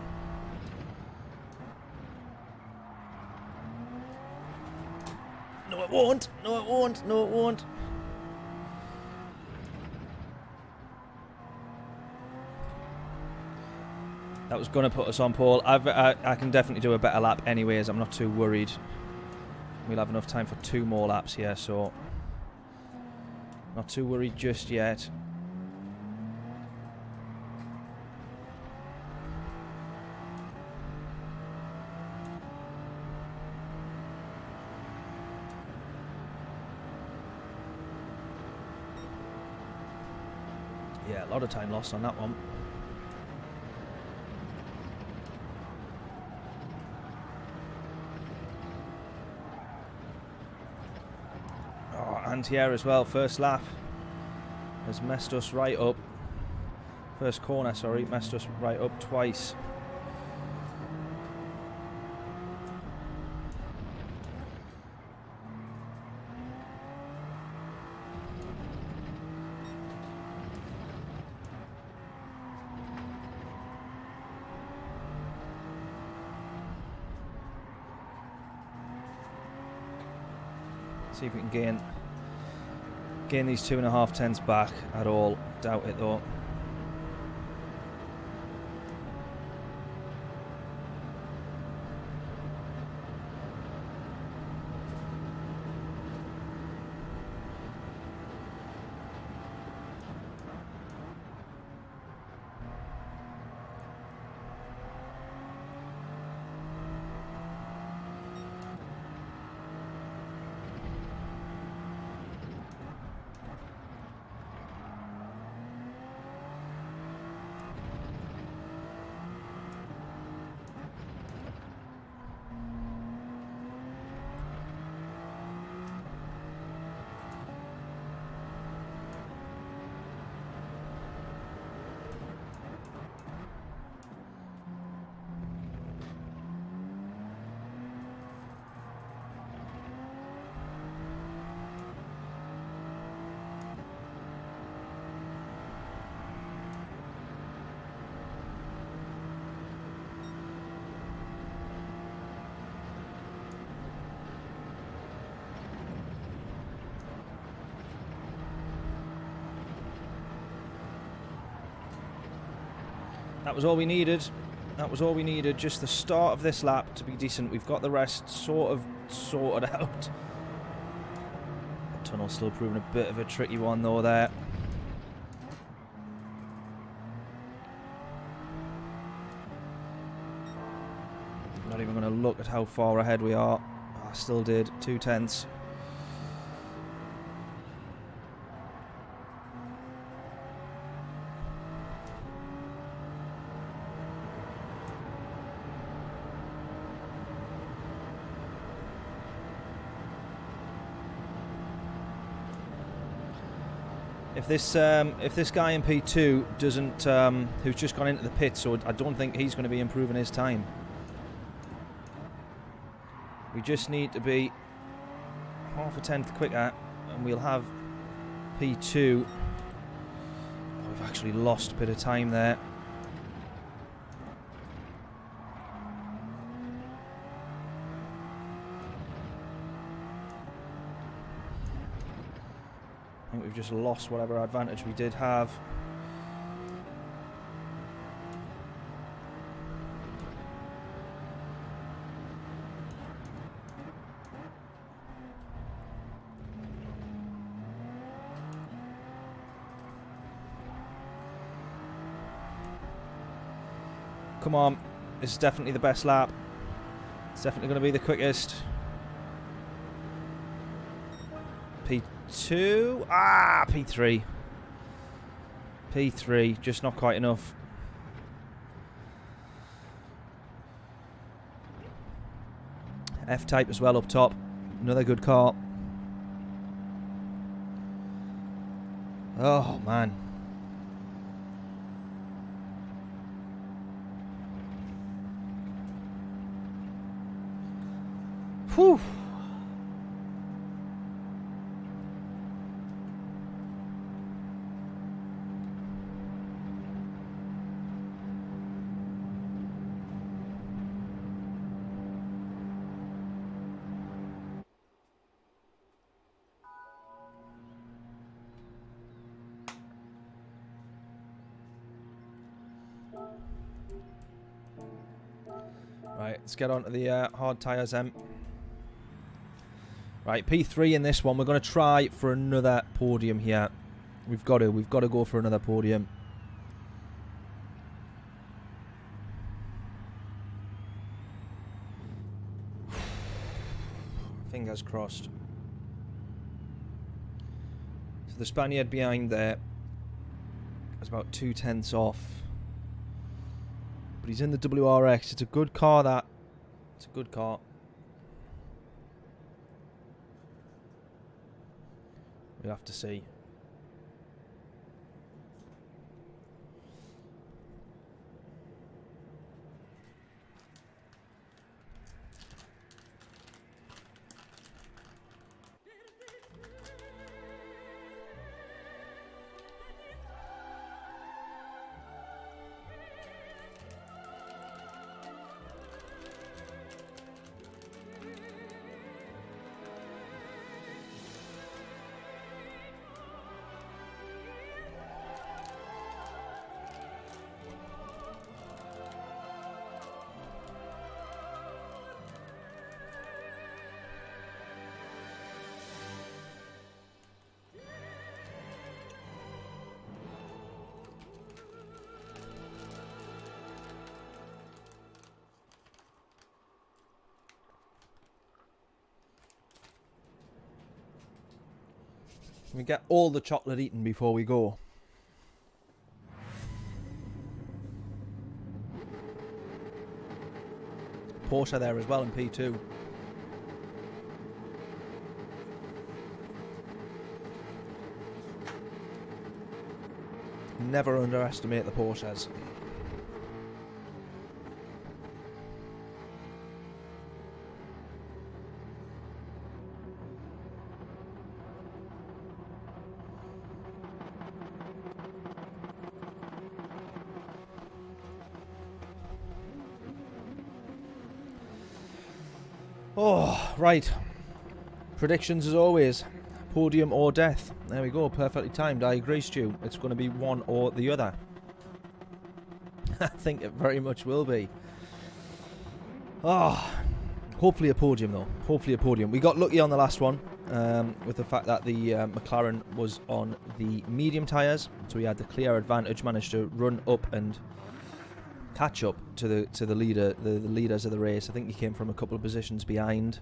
No, it won't. No, it won't. No, it won't. That was going to put us on pole. I can definitely do a better lap anyways. I'm not too worried. We'll have enough time for 2 more laps here, so not too worried just yet. Yeah, a lot of time lost on that one. And here as well, first lap has messed us right up. First corner, sorry, messed us right up twice. See if we can gain these 2.5 tenths back at all. Doubt it though. That was all we needed. That was all we needed. Just the start of this lap to be decent. We've got the rest sort of sorted out. The tunnel's still proving a bit of a tricky one though there. Not even going to look at how far ahead we are. I still did. 2 tenths. If this guy in P2 doesn't, who's just gone into the pit, so I don't think he's going to be improving his time. We just need to be 0.5 tenth quicker, and we'll have P2. Oh, we've actually lost a bit of time there. I think we've just lost whatever advantage we did have. Come on, this is definitely the best lap. It's definitely going to be the quickest. P2, P3. P3, just not quite enough. F-Type as well up top. Another good car. Oh, man. Whew. Right, let's get on to the hard tyres then. Right, P3 in this one. We're going to try for another podium here. We've got to go for another podium. Fingers crossed. So the Spaniard behind there is about 2/10 off. But he's in the WRX. It's a good car, that. It's a good car. We'll have to see. We get all the chocolate eaten before we go. Porsche there as well in P2. Never underestimate the Porsches. Oh, right. Predictions as always. Podium or death. There we go. Perfectly timed. I agree, Stu. It's going to be one or the other. I think it very much will be. Oh, hopefully a podium, though. Hopefully a podium. We got lucky on the last one with the fact that the McLaren was on the medium tyres. So we had the clear advantage. Managed to run up and catch up to the leaders of the race. I think he came from a couple of positions behind.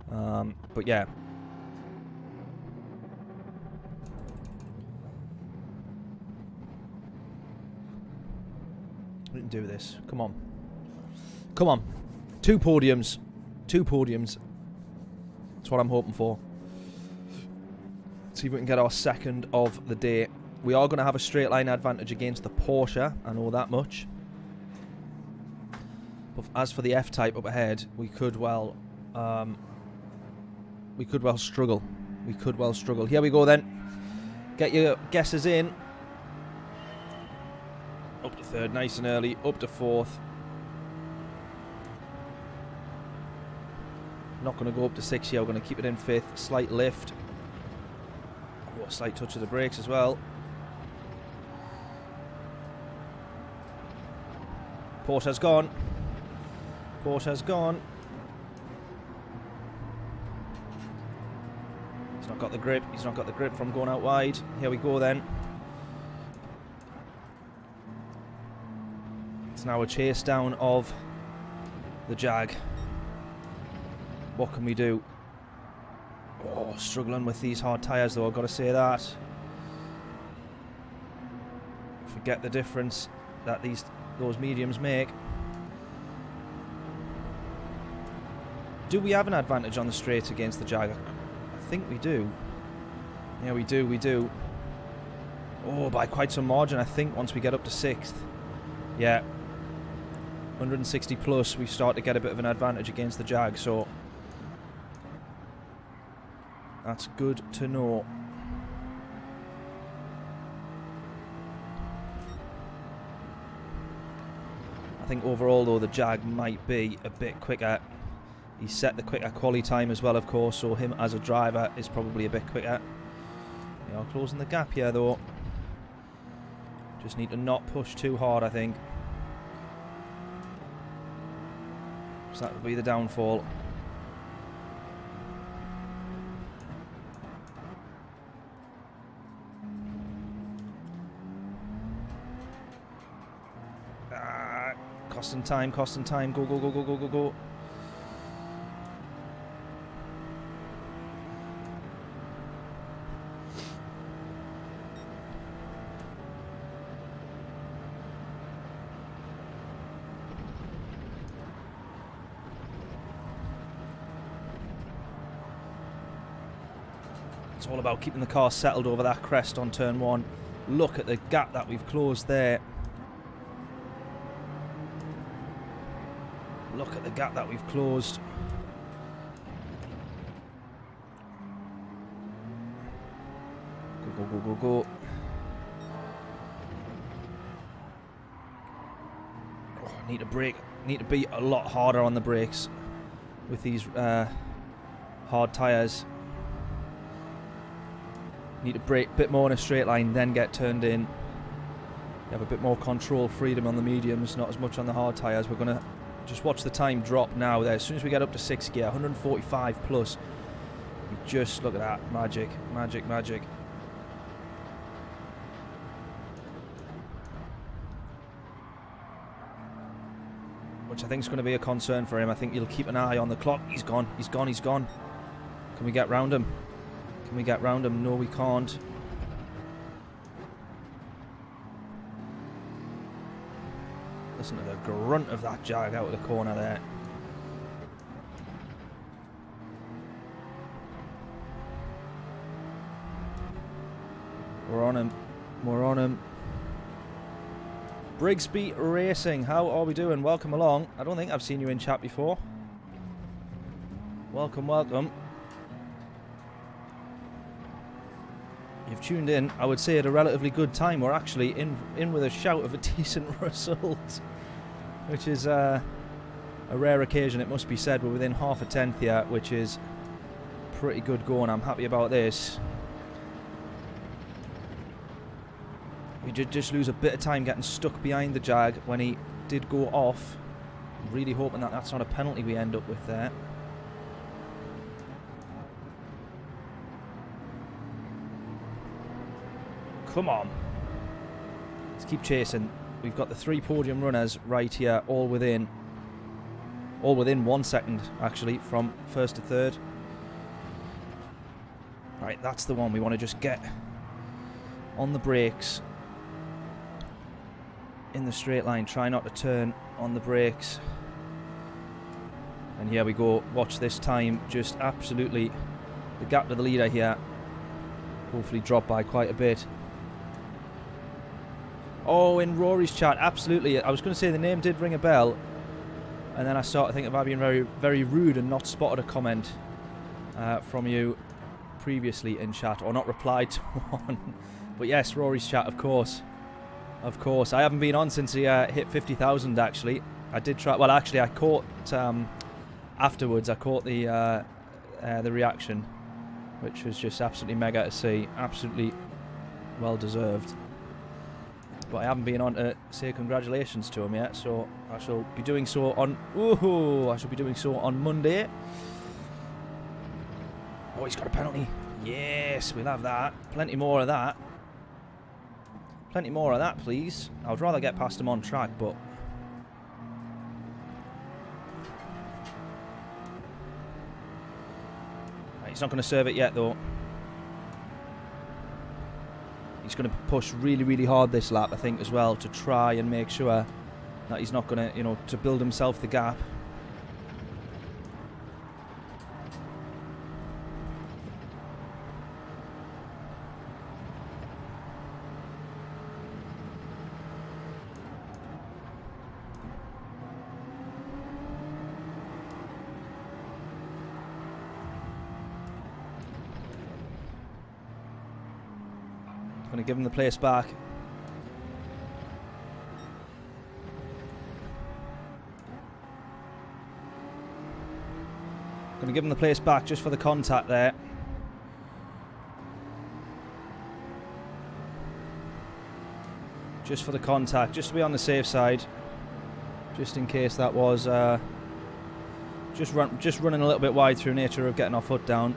But yeah. We can do this. Come on. Come on. 2 podiums. 2 podiums. That's what I'm hoping for. See if we can get our second of the day. We are going to have a straight line advantage against the Porsche. I know that much. But as for the F-Type up ahead, we could well struggle. We could well struggle. Here we go then. Get your guesses in. Up to 3rd, nice and early. Up to 4th. Not going to go up to 6th here. We're going to keep it in 5th. Slight lift. Oh, a slight touch of the brakes as well. Porsche's gone. Porsche's gone. He's not got the grip. He's not got the grip from going out wide. Here we go then. It's now a chase down of the Jag. What can we do? Oh, struggling with these hard tyres though, I've got to say that. Forget the difference that those mediums make. Do we have an advantage on the straight against the Jag? I think we do. Yeah, we do. Oh, by quite some margin, I think, once we get up to 6th. Yeah. 160 plus, we start to get a bit of an advantage against the Jag, so that's good to know. I think overall, though, the Jag might be a bit quicker. He set the quicker quali time as well, of course, so him as a driver is probably a bit quicker. We are closing the gap here, though. Just need to not push too hard, I think. So that would be the downfall. Costing time, costing time. Go, go, go, go, go, go, go. It's all about keeping the car settled over that crest on turn 1. Look at the gap that we've closed there. Look at the gap that we've closed. Go, go, go, go, go. Oh, I need to brake. Need to be a lot harder on the brakes with these hard tyres. Need to brake a bit more in a straight line, then get turned in. You have a bit more control freedom on the mediums, not as much on the hard tyres. We're going to just watch the time drop now there. As soon as we get up to 6th gear, 145 plus. You just look at that. Magic, magic, magic. Which I think is going to be a concern for him. I think he'll keep an eye on the clock. He's gone, he's gone, he's gone. Can we get round him? Can we get round him? No, we can't. Listen to the grunt of that Jag out of the corner there. We're on him. We're on him. Brigsby Racing, how are we doing? Welcome along. I don't think I've seen you in chat before. Welcome, welcome. You've tuned in, I would say, at a relatively good time. We're actually in with a shout of a decent result, which is a rare occasion, it must be said. We're within half a tenth here, which is pretty good going. I'm happy about this. We did just lose a bit of time getting stuck behind the Jag when he did go off. I'm really hoping that that's not a penalty we end up with there. Come on. Let's keep chasing. We've got the 3 podium runners right here, all within 1 second, actually, from 1st to 3rd. Right, that's the one. We want to just get on the brakes in the straight line. Try not to turn on the brakes. And here we go. Watch this time. Just absolutely the gap to the leader here. Hopefully drop by quite a bit. Oh, in Rory's chat, absolutely. I was going to say the name did ring a bell, and then I started thinking about being very, very rude and not spotted a comment from you previously in chat, or not replied to one. But yes, Rory's chat, of course. Of course. I haven't been on since he hit 50,000, actually. I did try... Well, actually, I caught... afterwards, I caught the reaction, which was just absolutely mega to see. Absolutely well-deserved. But I haven't been on to say congratulations to him yet, so I shall be doing so on... Ooh, I shall be doing so on Monday. Oh, he's got a penalty. Yes, we'll have that. Plenty more of that. Plenty more of that, please. I would rather get past him on track, but... Right, he's not going to serve it yet, though. He's going to push really, really hard this lap, I think, as well, to try and make sure that he's not going to, you know, to build himself the gap. Going to give him the place back. Going to give him the place back just for the contact there. Just for the contact, just to be on the safe side. Just in case that was Just running a little bit wide through nature of getting our foot down.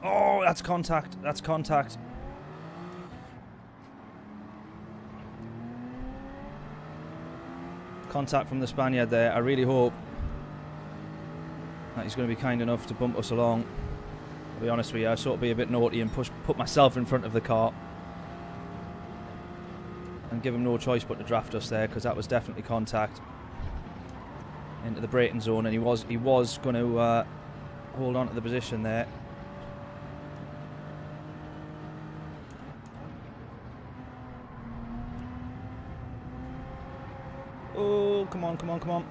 Oh, that's contact. That's contact. Contact from the Spaniard there. I really hope that he's going to be kind enough to bump us along. I'll be honest with you, I sort of be a bit naughty and put myself in front of the car and give him no choice but to draft us there, because that was definitely contact into the braking zone, and he was going to hold on to the position there. Oh, come on, come on, come on.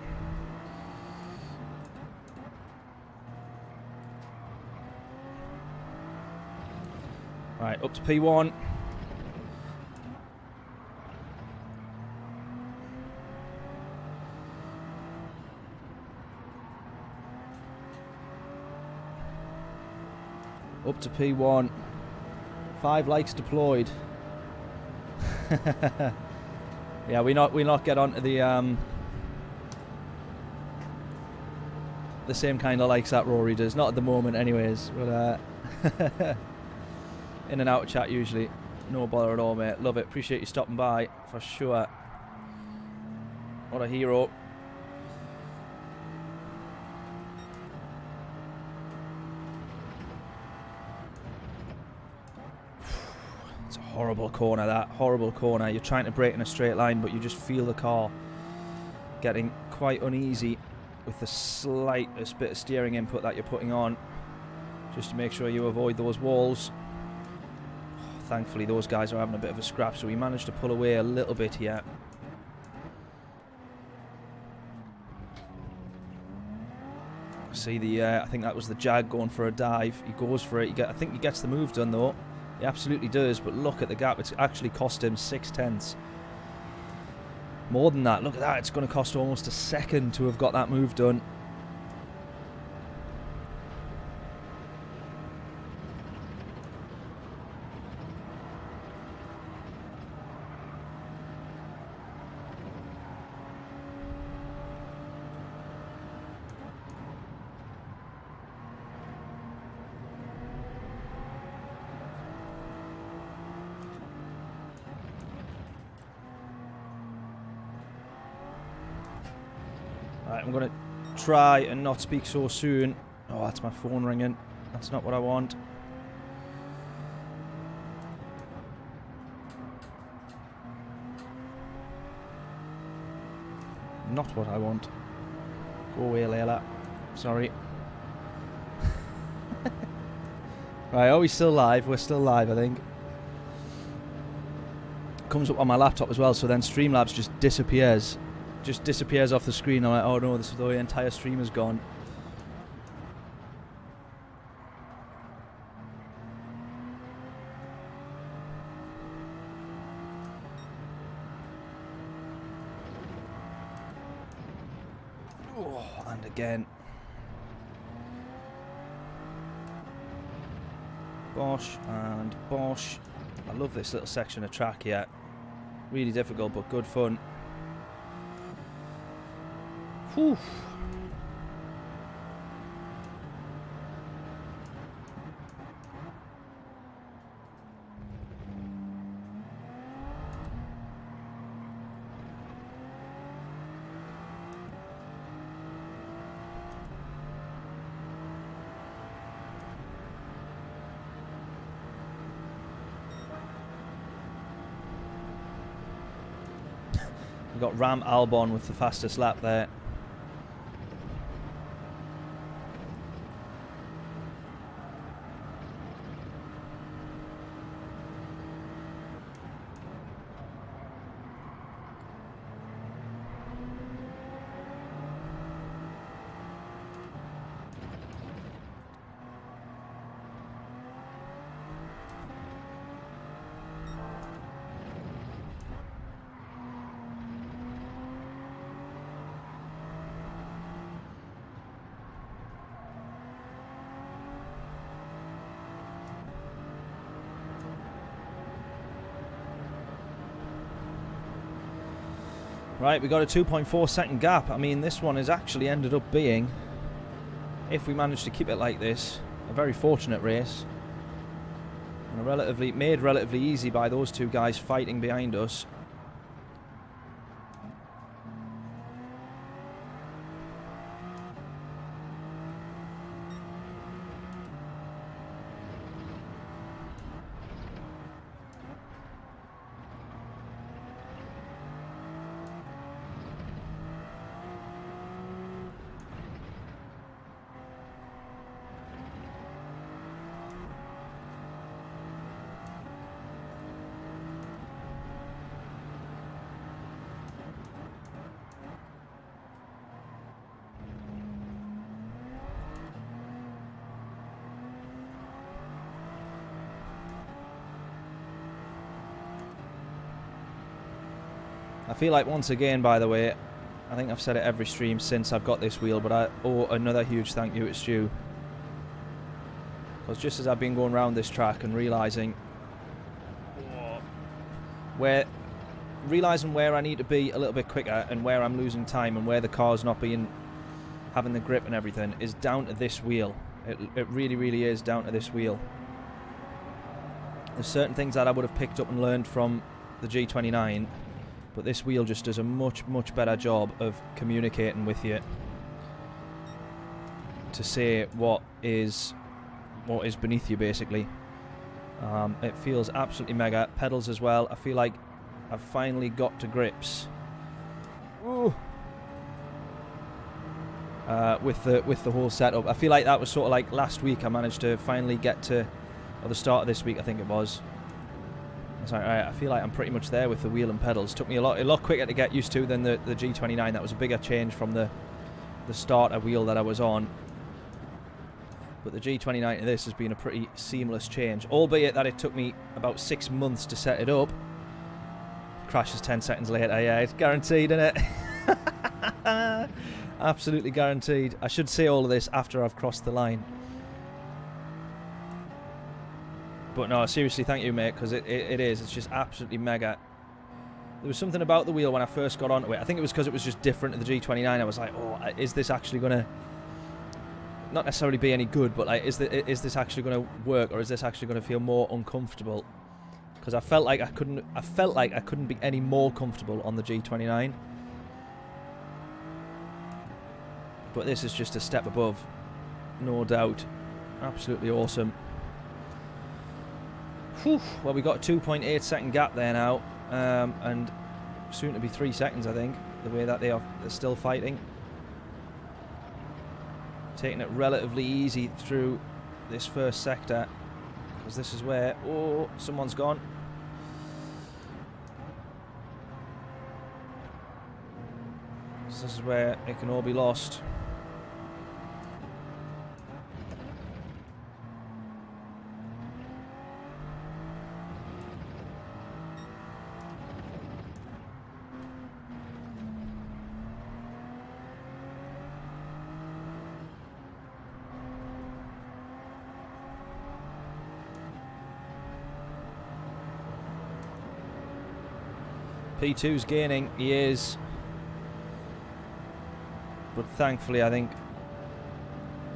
Right, up to P1. Up to P1. 5 likes deployed. Yeah, we not get onto the same kind of likes that Rory does. Not at the moment, anyways. But in and out of chat usually. No bother at all, mate. Love it. Appreciate you stopping by for sure. What a hero. It's a horrible corner, that. Horrible corner. You're trying to brake in a straight line, but you just feel the car getting quite uneasy with the slightest bit of steering input that you're putting on, just to make sure you avoid those walls. Thankfully, those guys are having a bit of a scrap, so we managed to pull away a little bit here. See the, I think that was the Jag going for a dive. He goes for it. I think he gets the move done, though. He absolutely does, but look at the gap. It's actually cost him 0.6. More than that. Look at that. It's going to cost almost a second to have got that move done. Right, I'm going to try and not speak so soon. Oh, that's my phone ringing. That's not what I want. Not what I want. Go away, Layla. Sorry. Right, are we still live? We're still live, I think. Comes up on my laptop as well, so then Streamlabs just disappears. Just disappears off the screen. I'm like, oh no, the entire stream is gone. Oh, and again. Bosh and bosh. I love this little section of track here. Really difficult, but good fun. Whew. We've got Ram Albon with the fastest lap there. Right, we got a 2.4 second gap. I mean, this one has actually ended up being, if we manage to keep it like this, a very fortunate race. And made relatively easy by those two guys fighting behind us. I feel like once again, by the way, I think I've said it every stream since I've got this wheel, but I owe another huge thank you to Stu. Because just as I've been going around this track and realising where I need to be a little bit quicker and where I'm losing time and where the car's not having the grip and everything is down to this wheel. It really, really is down to this wheel. There's certain things that I would have picked up and learned from the G29, but this wheel just does a much, much better job of communicating with you to say what is beneath you, basically. It feels absolutely mega. Pedals as well. I feel like I've finally got to grips with the whole setup. I feel like that was sort of like last week. I managed to finally get to, or the start of this week, I think it was. It's like, right, I feel like I'm pretty much there with the wheel and pedals. Took me a lot quicker to get used to than the G29. That was a bigger change from the starter wheel that I was on. But the G29 to this has been a pretty seamless change, albeit that it took me about 6 months to set it up. Crashes 10 seconds later, yeah, it's guaranteed, isn't it? Absolutely guaranteed. I should say all of this after I've crossed the line. But no, seriously, thank you, mate, because it is. It's just absolutely mega. There was something about the wheel when I first got onto it. I think it was because it was just different to the G29. I was like, oh, is this actually going to not necessarily be any good, but like, is this actually going to work, or is this actually going to feel more uncomfortable? Because I felt like I couldn't be any more comfortable on the G29. But this is just a step above, no doubt. Absolutely awesome. Whew. Well, we got a 2.8 second gap there now, and soon to be 3 seconds, I think, the way that they're still fighting. Taking it relatively easy through this first sector, because this is where, oh, someone's gone. This is where it can all be lost. P2's gaining, he is. But thankfully, I think,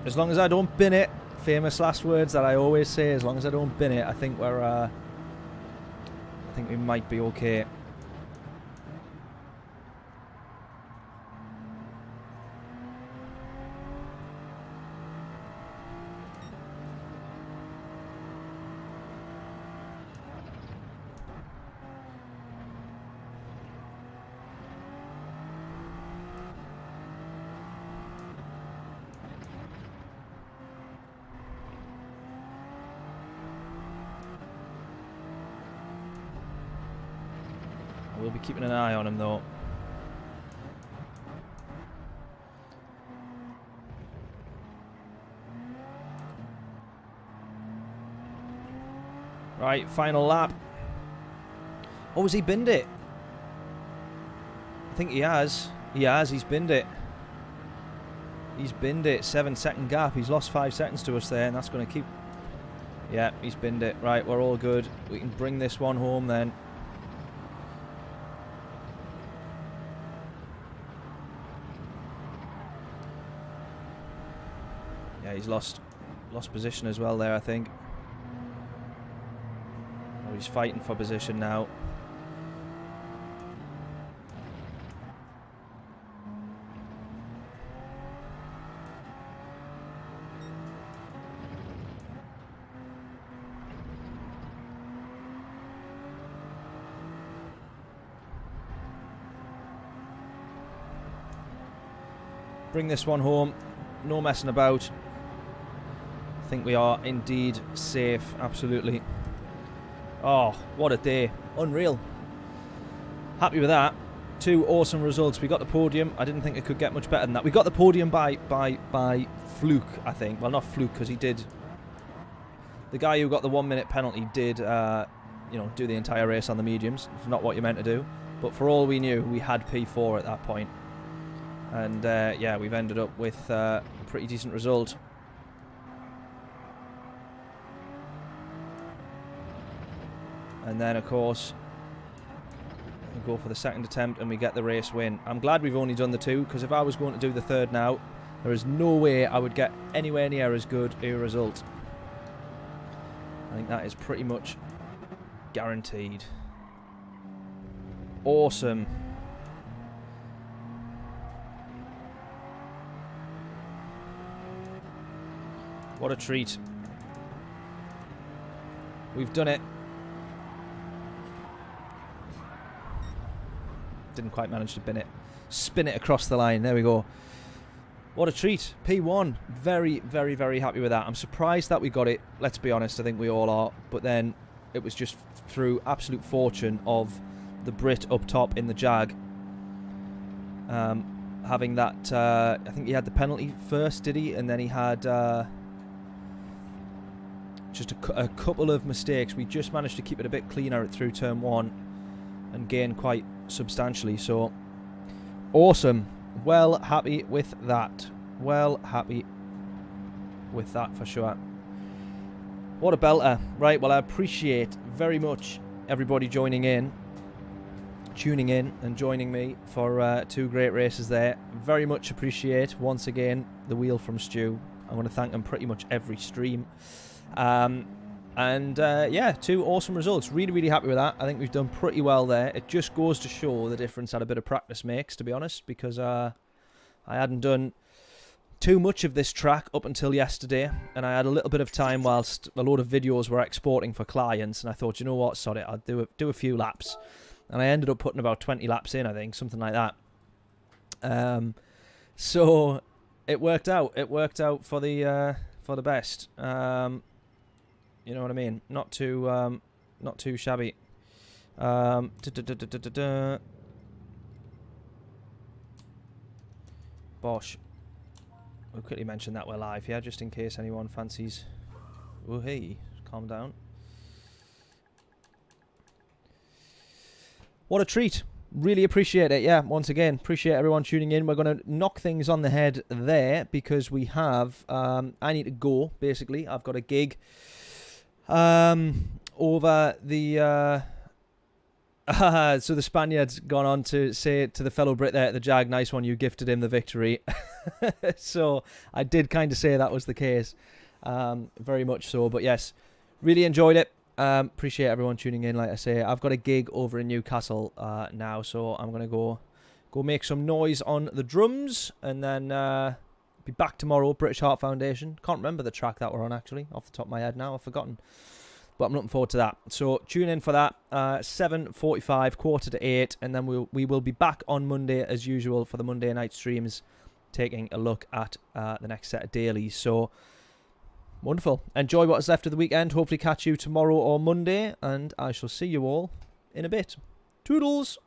as long as I don't bin it, famous last words that I always say, as long as I don't bin it, I think I think we might be okay. We'll be keeping an eye on him though. Right, final lap. Oh, has he binned it? I think he has. He has, he's binned it. He's binned it. 7 second gap. He's lost 5 seconds to us there, and that's going to keep... Yeah, he's binned it. Right, we're all good. We can bring this one home then. Yeah, he's lost position as well there, I think. Oh, he's fighting for position now. Bring this one home. No messing about. I think we are indeed safe. Absolutely. Oh, what a day. Unreal. Happy with that. 2 awesome results. We got the podium. I didn't think it could get much better than that. We got the podium by fluke, I think. Well, not fluke, because he did... The guy who got the 1-minute penalty did, you know, do the entire race on the mediums. It's not what you're meant to do. But for all we knew, we had P4 at that point. And, yeah, we've ended up with a pretty decent result. And then, of course, we go for the second attempt and we get the race win. I'm glad we've only done the 2, because if I was going to do the 3rd now, there is no way I would get anywhere near as good a result. I think that is pretty much guaranteed. Awesome. What a treat. We've done it. Didn't quite manage to spin it across the line. There we go. What a treat. P1. Very, very, very happy with that. I'm surprised that we got it. Let's be honest, I think we all are. But then it was just through absolute fortune of the Brit up top in the Jag. Having that, I think he had the penalty first, did he? And then he had... just a couple of mistakes. We just managed to keep it a bit cleaner through turn 1 and gain quite substantially. So awesome. Well happy with that. Well happy with that for sure. What a belter. Right, well, I appreciate very much everybody tuning in and joining me for 2 great races there. Very much appreciate, once again, the wheel from Stu. I want to thank him pretty much every stream. Yeah, 2 awesome results. Really, really happy with that. I think we've done pretty well there. It just goes to show the difference that a bit of practice makes, to be honest, because I hadn't done too much of this track up until yesterday, and I had a little bit of time whilst a load of videos were exporting for clients, and I thought, you know what, sod it, I'll do a few laps. And I ended up putting about 20 laps in, I think, something like that. So it worked out. It worked out for the best. You know what I mean? Not too shabby. Bosh. We'll quickly mention that we're live here, just in case anyone fancies. Oh, hey, calm down. What a treat. Really appreciate it. Yeah, once again, appreciate everyone tuning in. We're going to knock things on the head there because we have... I need to go, basically. I've got a gig over the... so the Spaniard's gone on to say to the fellow Brit there at the Jag, nice one, you gifted him the victory. So I did kind of say that was the case. Very much so. But yes, really enjoyed it. Appreciate everyone tuning in. Like I say, I've got a gig over in Newcastle now, so I'm going to go make some noise on the drums, and then be back tomorrow. British Heart Foundation. Can't remember the track that we're on, actually, off the top of my head now. I've forgotten. But I'm looking forward to that. So tune in for that. 7:45, 7:45, and then we will be back on Monday as usual for the Monday night streams, taking a look at the next set of dailies. So wonderful. Enjoy what is left of the weekend. Hopefully catch you tomorrow or Monday, and I shall see you all in a bit. Toodles!